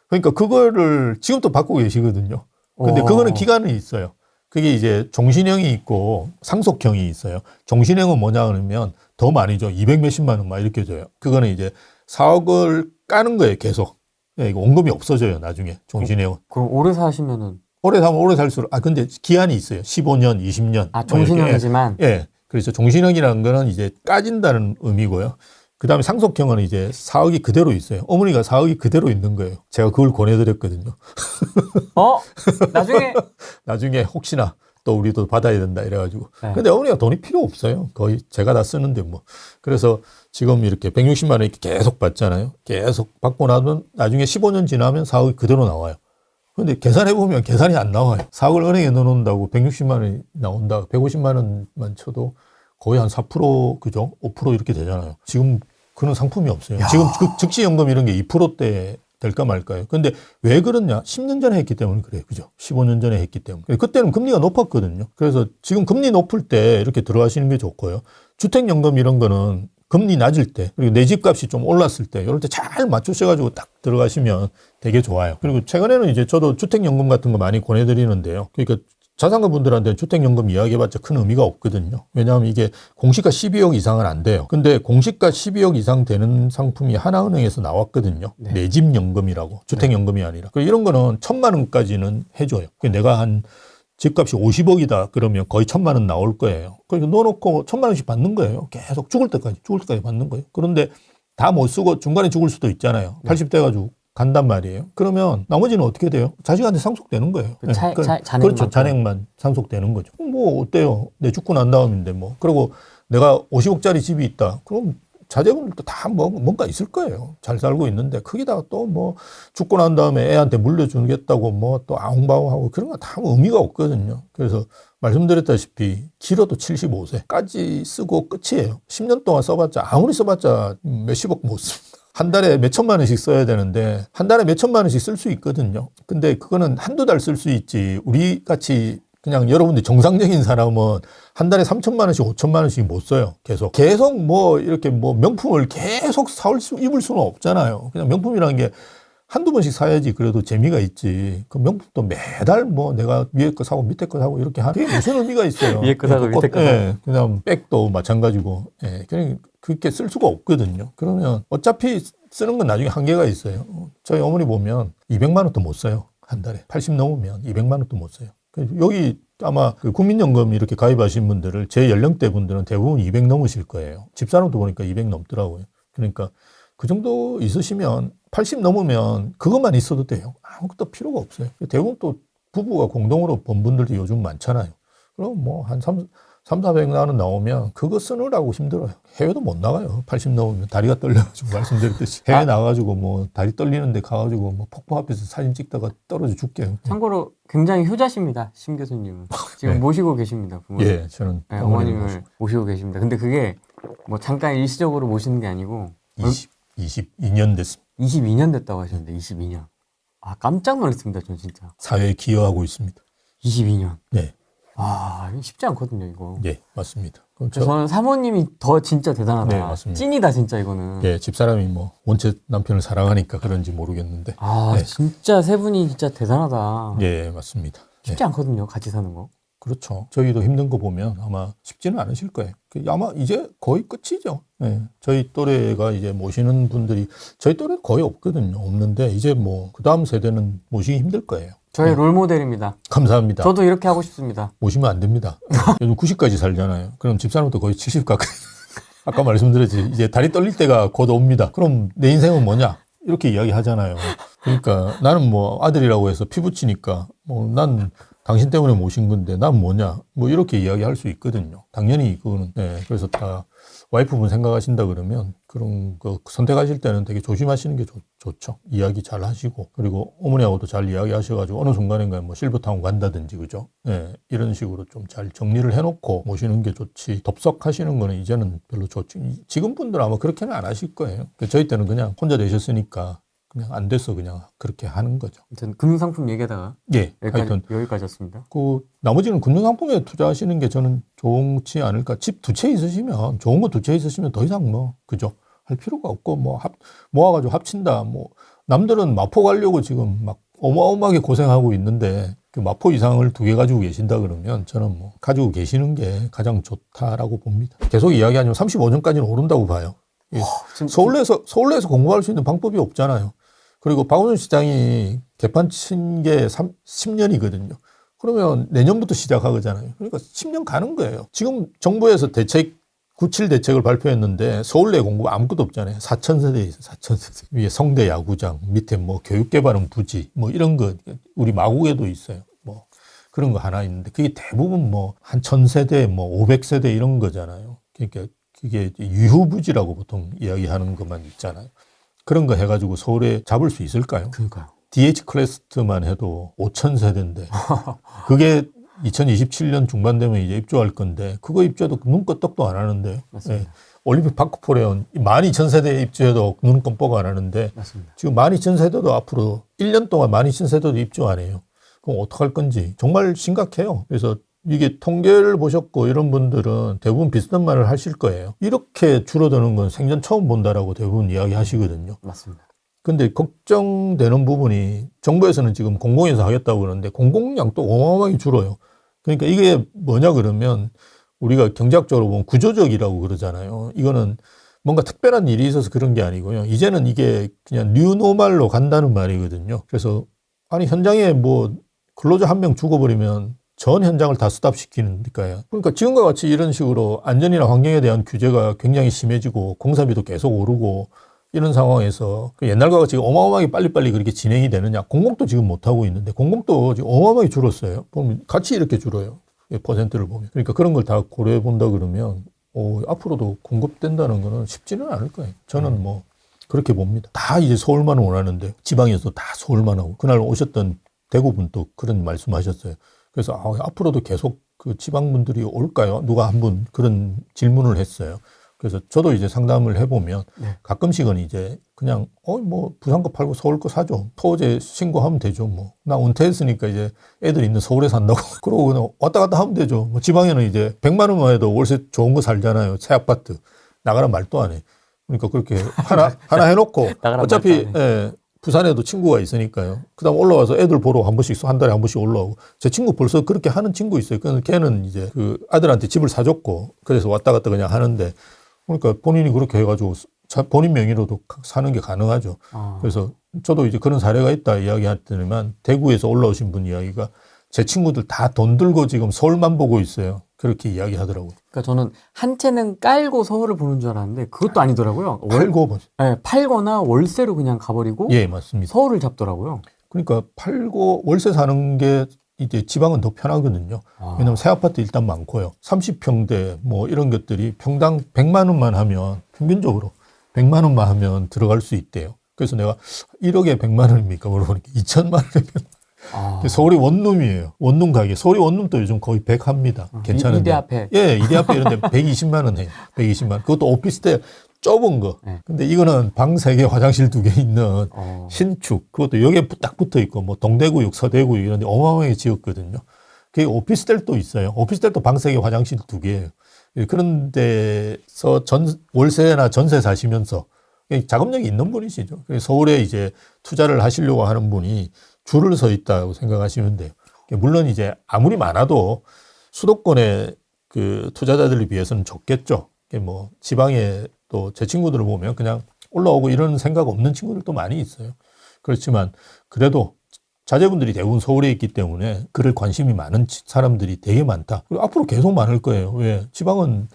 그러니까 그거를 지금 또 받고 계시거든요. 근데 그거는 기간이 있어요. 그게 이제 종신형이 있고 상속형이 있어요. 종신형은 뭐냐 그러면 더 많이 줘. 200 몇십만 원 막 이렇게 줘요. 그거는 이제 4억을 까는 거예요, 계속. 예, 이거 원금이 없어져요, 나중에. 종신형은. 그럼 오래 사시면은 오래 사면 오래 살수록, 근데 기한이 있어요. 15년, 20년. 종신형이지만 예. 그래서 종신형이라는 거는 이제 까진다는 의미고요. 그 다음에 상속형은 이제 4억이 그대로 있어요. 어머니가 4억이 그대로 있는 거예요. 제가 그걸 권해드렸거든요. 나중에 나중에 혹시나 또 우리도 받아야 된다 이래가지고. 네. 근데 어머니가 돈이 필요 없어요. 거의 제가 다 쓰는데 뭐. 그래서 지금 이렇게 160만 원 이렇게 계속 받잖아요. 계속 받고 나면 나중에 15년 지나면 4억이 그대로 나와요. 근데 계산해보면 계산이 안 나와요. 4억을 은행에 넣어놓는다고 160만 원이 나온다. 150만 원만 쳐도 거의 한 4%, 그죠? 5% 이렇게 되잖아요. 지금 그런 상품이 없어요. 지금 즉시연금 이런 게 2%대 될까 말까요. 근데 왜 그러냐? 10년 전에 했기 때문에 그래요. 그죠? 15년 전에 했기 때문에. 그때는 금리가 높았거든요. 그래서 지금 금리 높을 때 이렇게 들어가시는 게 좋고요. 주택연금 이런 거는 금리 낮을 때, 그리고 내 집값이 좀 올랐을 때, 이럴 때 잘 맞추셔가지고 딱 들어가시면 되게 좋아요. 그리고 최근에는 이제 저도 주택연금 같은 거 많이 권해드리는데요. 그러니까 자산가 분들한테는 주택연금 이야기해봤자 큰 의미가 없거든요. 왜냐하면 이게 공시가 12억 이상은 안 돼요. 근데 공시가 12억 이상 되는 상품이 하나은행에서 나왔거든요. 네. 내 집 연금이라고. 주택연금이 아니라. 이런 거는 1,000만 원까지는 해줘요. 내가 한 집값이 50억이다 그러면 거의 1,000만 원 나올 거예요. 그러니까 넣어놓고 1,000만 원씩 받는 거예요. 계속 죽을 때까지 받는 거예요. 그런데 다 못 쓰고 중간에 죽을 수도 있잖아요. 80대 가지고 간단 말이에요. 그러면 나머지는 어떻게 돼요? 자식한테 상속되는 거예요. 잔액만 그렇죠. 잔액만 상속되는 거죠. 뭐 어때요? 내 죽고 난 다음인데 뭐. 그리고 내가 50억짜리 집이 있다. 그럼 자제분들도 다 뭔가 있을 거예요. 잘 살고 있는데 거기다가 또 뭐 죽고 난 다음에 애한테 물려주겠다고 뭐 또 아웅바웅하고 그런 거 다 의미가 없거든요. 그래서 말씀드렸다시피 길어도 75세까지 쓰고 끝이에요. 10년 동안 써봤자 아무리 써봤자 몇십억 못 씁니다. 한 달에 몇 천만 원씩 써야 되는데 한 달에 몇 천만 원씩 쓸 수 있거든요. 근데 그거는 한두 달 쓸 수 있지 우리 같이 그냥 여러분들 정상적인 사람은 한 달에 3천만 원씩 5천만 원씩 못 써요. 계속 뭐 이렇게 뭐 명품을 계속 입을 수는 없잖아요. 그냥 명품이라는 게 한두 번씩 사야지 그래도 재미가 있지. 그 명품도 매달 뭐 내가 위에 거 사고 밑에 거 사고 이렇게 하는 게 무슨 의미가 있어요. 위에 거 사고 밑에 거 사고. 예, 그냥 백도 마찬가지고. 예, 그냥 그렇게 쓸 수가 없거든요. 그러면 어차피 쓰는 건 나중에 한계가 있어요. 저희 어머니 보면 200만 원도 못 써요. 한 달에. 80 넘으면 200만 원도 못 써요. 여기 아마 그 국민연금 이렇게 가입하신 분들을 제 연령대 분들은 대부분 200 넘으실 거예요. 집사람도 보니까 200 넘더라고요. 그러니까 그 정도 있으시면 80 넘으면 그것만 있어도 돼요. 아무것도 필요가 없어요. 대부분 또 부부가 공동으로 번 분들도 요즘 많잖아요. 그럼 뭐 한 400만 원 나오면 그거 쓰느라고 힘들어요. 해외도 못 나가요. 80 넘으면 다리가 떨려가지고 말씀드렸듯이. 해외 나가가지고 뭐 다리 떨리는데 가가지고 뭐 폭포 앞에서 사진 찍다가 떨어져 죽게요. 참고로 굉장히 효자십니다. 심 교수님은. 지금 네. 모시고 계십니다. 부모님. 예, 저는 네, 어머님을 모시고 계십니다. 근데 그게 뭐 잠깐 일시적으로 모시는 게 아니고 22년 됐습니다. 22년 됐다고 하셨는데 22년. 아 깜짝 놀랐습니다. 전 진짜. 사회에 기여하고 있습니다. 22년. 네, 이거 쉽지 않거든요 이거. 예, 맞습니다. 그럼 그래서 저는 사모님이 더 진짜 대단하다. 네, 맞습니다. 찐이다 진짜 이거는. 예, 집사람이 뭐 원체 남편을 사랑하니까 그런지 모르겠는데. 네. 진짜 세 분이 진짜 대단하다. 예, 맞습니다. 쉽지 않거든요 같이 사는 거. 그렇죠. 저희도 힘든 거 보면 아마 쉽지는 않으실 거예요. 아마 이제 거의 끝이죠. 예. 저희 또래가 이제 모시는 분들이 저희 또래 거의 없거든요. 없는데 이제 뭐 그 다음 세대는 모시기 힘들 거예요. 저의 롤모델입니다. 감사합니다. 저도 이렇게 하고 싶습니다. 모시면 안 됩니다. 요즘 90까지 살잖아요. 그럼 집사람도 거의 70 가까이. 아까 말씀드렸지. 이제 다리 떨릴 때가 곧 옵니다. 그럼 내 인생은 뭐냐? 이렇게 이야기 하잖아요. 그러니까 나는 뭐 아들이라고 해서 피 붙이니까 뭐 난 당신 때문에 모신 건데 난 뭐냐 뭐 이렇게 이야기할 수 있거든요. 당연히 그거는 그래서 다 와이프분 생각하신다 그러면 그런 거 선택하실 때는 되게 조심하시는 게 좋죠. 이야기 잘 하시고 그리고 어머니하고도 잘 이야기하셔가지고 어느 순간인가 뭐 실버타운 간다든지 그죠? 이런 식으로 좀 잘 정리를 해놓고 모시는 게 좋지. 덥석하시는 거는 이제는 별로 좋지. 지금 분들 아마 그렇게는 안 하실 거예요. 저희 때는 그냥 혼자 되셨으니까. 그냥 안 돼서 그냥 그렇게 하는 거죠. 아무튼 금융상품 얘기하다가 예, 하여튼 여기까지였습니다. 그 나머지는 금융상품에 투자하시는 게 저는 좋지 않을까. 집 두 채 있으시면 좋은 거 두 채 있으시면 더 이상 뭐 그죠? 할 필요가 없고 뭐 모아가지고 합친다. 뭐 남들은 마포 가려고 지금 막 어마어마하게 고생하고 있는데 그 마포 이상을 2개 가지고 계신다 그러면 저는 뭐 가지고 계시는 게 가장 좋다라고 봅니다. 계속 이야기하지만 35년까지는 오른다고 봐요. 서울내에서 공부할 수 있는 방법이 없잖아요. 그리고 박원순 시장이 개판 친 게 10년이거든요. 그러면 내년부터 시작하잖아요. 그러니까 10년 가는 거예요. 지금 정부에서 97 대책을 발표했는데 서울내 공부가 아무것도 없잖아요. 4,000세대 있어요. 4,000세대. 위에 성대 야구장, 밑에 뭐 교육개발은 부지, 뭐 이런 거 우리 마곡에도 있어요. 뭐 그런 거 하나 있는데 그게 대부분 뭐 한 1,000세대, 뭐 500세대 이런 거잖아요. 그러니까 그게 유후부지라고 보통 이야기하는 것만 있잖아요. 그런 거 해가지고 서울에 잡을 수 있을까요? 그러니까요. DH 클래스트만 해도 5,000세대인데 그게 2027년 중반 되면 이제 입주할 건데 그거 입주해도 눈꺼떡도 안 하는데 맞습니다. 예. 올림픽 파크포레온 12,000세대 입주해도 눈 껌뻑 안 하는데 맞습니다. 지금 12,000세대도 앞으로 1년 동안 12,000세대도 입주 안 해요. 그럼 어떡할 건지 정말 심각해요. 그래서 이게 통계를 보셨고 이런 분들은 대부분 비슷한 말을 하실 거예요. 이렇게 줄어드는 건 생전 처음 본다라고 대부분 이야기하시거든요. 맞습니다. 근데 걱정되는 부분이 정부에서는 지금 공공에서 하겠다고 그러는데 공공량도 어마어마하게 줄어요. 그러니까 이게 뭐냐 그러면 우리가 경제학적으로 보면 구조적이라고 그러잖아요. 이거는 뭔가 특별한 일이 있어서 그런 게 아니고요. 이제는 이게 그냥 뉴노멀로 간다는 말이거든요. 그래서 아니 현장에 뭐 근로자 한 명 죽어버리면 전 현장을 다 스탑시키니까요. 그러니까 지금과 같이 이런 식으로 안전이나 환경에 대한 규제가 굉장히 심해지고 공사비도 계속 오르고 이런 상황에서 옛날과 같이 어마어마하게 빨리빨리 그렇게 진행이 되느냐. 공공도 지금 못하고 있는데 공공도 지금 어마어마하게 줄었어요. 보면 같이 이렇게 줄어요. 퍼센트를 보면. 그러니까 그런 걸 다 고려해 본다 그러면 앞으로도 공급된다는 거는 쉽지는 않을 거예요. 저는 뭐 그렇게 봅니다. 다 이제 서울만 원하는데 지방에서 다 서울만 하고 그날 오셨던 대구분도 그런 말씀하셨어요. 그래서 앞으로도 계속 그 지방분들이 올까요? 누가 한 분 그런 질문을 했어요. 그래서 저도 이제 상담을 해보면 가끔씩은 이제 그냥 뭐 부산 거 팔고 서울 거 사죠. 토지 신고하면 되죠. 뭐 나 은퇴했으니까 이제 애들 있는 서울에 산다고 그러고 그냥 왔다 갔다 하면 되죠. 뭐 지방에는 이제 100만 원만 해도 월세 좋은 거 살잖아요. 새 아파트 나가란 말도 안 해. 그러니까 그렇게 하나 해놓고 어차피 부산에도 친구가 있으니까요. 그다음 올라와서 애들 보러 한 번씩 한 달에 한 번씩 올라오고 제 친구 벌써 그렇게 하는 친구 있어요. 걔는 이제 그 아들한테 집을 사줬고 그래서 왔다 갔다 그냥 하는데. 그러니까 본인이 그렇게 해가지고 본인 명의로도 사는 게 가능하죠. 그래서 저도 이제 그런 사례가 있다 이야기했더니만 대구에서 올라오신 분 이야기가 제 친구들 다 돈 들고 지금 서울만 보고 있어요. 그렇게 이야기하더라고요. 그러니까 저는 한 채는 깔고 서울을 보는 줄 알았는데 그것도 아니더라고요. 팔거나 월세로 그냥 가버리고 예, 맞습니다. 서울을 잡더라고요. 그러니까 팔고 월세 사는 게 이제 지방은 더 편하거든요. 왜냐면 새 아파트 일단 많고요. 30평대 뭐 이런 것들이 평당 100만 원만 하면 평균적으로 100만 원만 하면 들어갈 수 있대요. 그래서 내가 1억에 100만 원입니까? 물어보니까 2천만 원이면 서울이 원룸이에요. 원룸 가격. 서울이 원룸도 요즘 거의 100 합니다. 괜찮은데. 이대 앞에. 예, 이대 앞에 이런데 120만 원 해요. 120만 원. 그것도 오피스텔 좁은 거. 근데 이거는 방 3개, 화장실 2개 있는 신축. 그것도 여기에 딱 붙어 있고, 뭐 동대구역, 서대구역 이런 데 어마어마하게 지었거든요. 그게 오피스텔도 있어요. 오피스텔도 방 3개, 화장실 2개예요. 그런 데서 월세나 전세 사시면서 자금력이 있는 분이시죠. 서울에 이제 투자를 하시려고 하는 분이 줄을 서 있다고 생각하시면 돼요. 물론 이제 아무리 많아도 수도권의 그 투자자들에 비해서는 적겠죠. 뭐 지방에 또 제 친구들을 보면 그냥 올라오고 이런 생각 없는 친구들도 많이 있어요. 그렇지만 그래도 자제분들이 대부분 서울에 있기 때문에 그럴 관심이 많은 사람들이 되게 많다. 그리고 앞으로 계속 많을 거예요. 왜? 지방은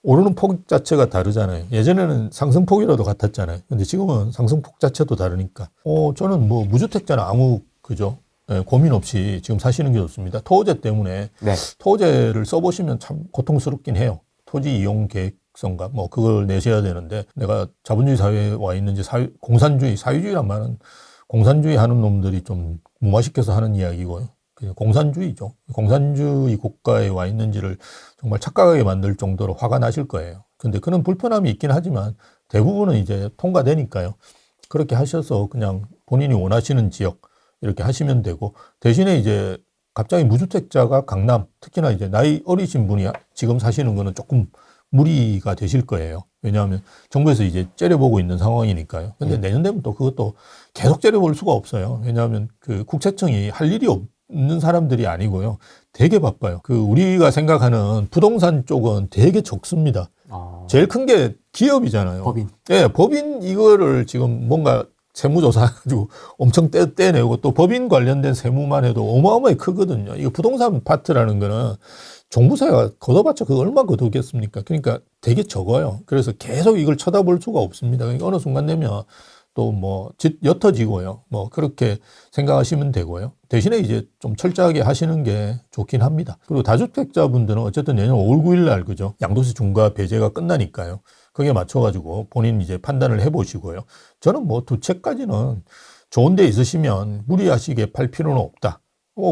오르는 폭 자체가 다르잖아요. 예전에는 상승폭이라도 같았잖아요. 근데 지금은 상승폭 자체도 다르니까. 저는 뭐 무주택자는 아무 그죠? 고민 없이 지금 사시는 게 좋습니다. 토호제 때문에 토호제를 써보시면 참 고통스럽긴 해요. 토지 이용 계획성과 뭐 그걸 내셔야 되는데 내가 자본주의 사회에 와 있는지 공산주의, 사회주의란 말은 공산주의 하는 놈들이 좀 무마시켜서 하는 이야기고요. 그냥 공산주의죠. 공산주의 국가에 와 있는지를 정말 착각하게 만들 정도로 화가 나실 거예요. 근데 그런 불편함이 있긴 하지만 대부분은 이제 통과되니까요. 그렇게 하셔서 그냥 본인이 원하시는 지역 이렇게 하시면 되고 대신에 이제 갑자기 무주택자가 강남, 특히나 이제 나이 어리신 분이 지금 사시는 거는 조금 무리가 되실 거예요. 왜냐하면 정부에서 이제 째려보고 있는 상황이니까요. 근데 내년 되면 또 그것도 계속 째려볼 수가 없어요. 왜냐하면 그 국세청이 할 일이 있는 사람들이 아니고요. 되게 바빠요. 그 우리가 생각하는 부동산 쪽은 되게 적습니다. 제일 큰 게 기업이잖아요. 법인. 예, 법인 이거를 지금 뭔가 세무조사 가지고 엄청 떼내고 또 법인 관련된 세무만 해도 어마어마하게 크거든요. 이거 부동산 파트라는 거는 종부세가 걷어봤자 그거 얼마 걷어오겠습니까? 그러니까 되게 적어요. 그래서 계속 이걸 쳐다볼 수가 없습니다. 그러니까 어느 순간 되면 또 뭐 옅어지고요. 뭐 그렇게 생각하시면 되고요. 대신에 이제 좀 철저하게 하시는 게 좋긴 합니다. 그리고 다주택자분들은 어쨌든 내년 5월 9일 날 그죠? 양도세 중과 배제가 끝나니까요. 거기에 맞춰가지고 본인 이제 판단을 해보시고요. 저는 뭐 두 채까지는 좋은 데 있으시면 무리하시게 팔 필요는 없다.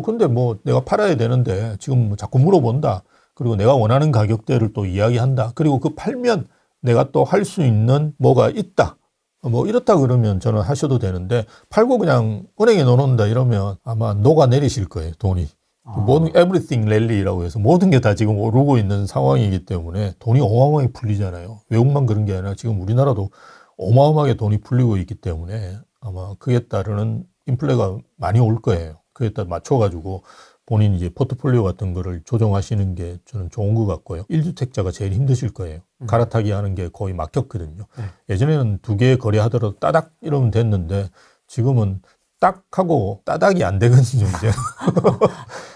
근데 뭐 내가 팔아야 되는데 지금 뭐 자꾸 물어본다. 그리고 내가 원하는 가격대를 또 이야기한다. 그리고 그 팔면 내가 또 할 수 있는 뭐가 있다. 뭐 이렇다 그러면 저는 하셔도 되는데 팔고 그냥 은행에 넣어놓는다 이러면 아마 녹아내리실 거예요. 돈이. 모든 everything rally라고 해서 모든 게 다 지금 오르고 있는 상황이기 때문에 돈이 어마어마하게 풀리잖아요. 외국만 그런 게 아니라 지금 우리나라도 어마어마하게 돈이 풀리고 있기 때문에 아마 그에 따르는 인플레가 많이 올 거예요. 그에 따라 맞춰가지고 본인 이제 포트폴리오 같은 거를 조정하시는 게 저는 좋은 것 같고요. 1주택자가 제일 힘드실 거예요. 갈아타기 하는 게 거의 막혔거든요. 예전에는 2개 거래하더라도 따닥 이러면 됐는데 지금은 딱 하고 따닥이 안 되거든요, 이제.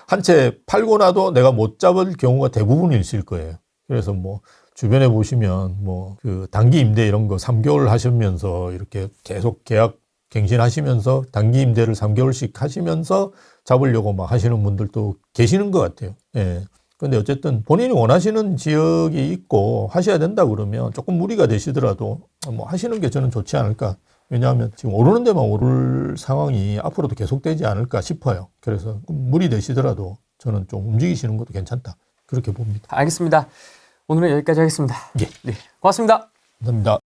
한 채 팔고 나도 내가 못 잡을 경우가 대부분이실 거예요. 그래서 뭐 주변에 보시면 뭐 그 단기 임대 이런 거 3개월 하시면서 이렇게 계속 계약 갱신하시면서 단기 임대를 3개월씩 하시면서 잡으려고 막 하시는 분들도 계시는 것 같아요. 예. 근데 어쨌든 본인이 원하시는 지역이 있고 하셔야 된다 그러면 조금 무리가 되시더라도 뭐 하시는 게 저는 좋지 않을까. 왜냐하면 지금 오르는 데만 오를 상황이 앞으로도 계속되지 않을까 싶어요. 그래서 무리 되시더라도 저는 좀 움직이시는 것도 괜찮다. 그렇게 봅니다. 알겠습니다. 오늘은 여기까지 하겠습니다. 예. 네, 고맙습니다. 감사합니다.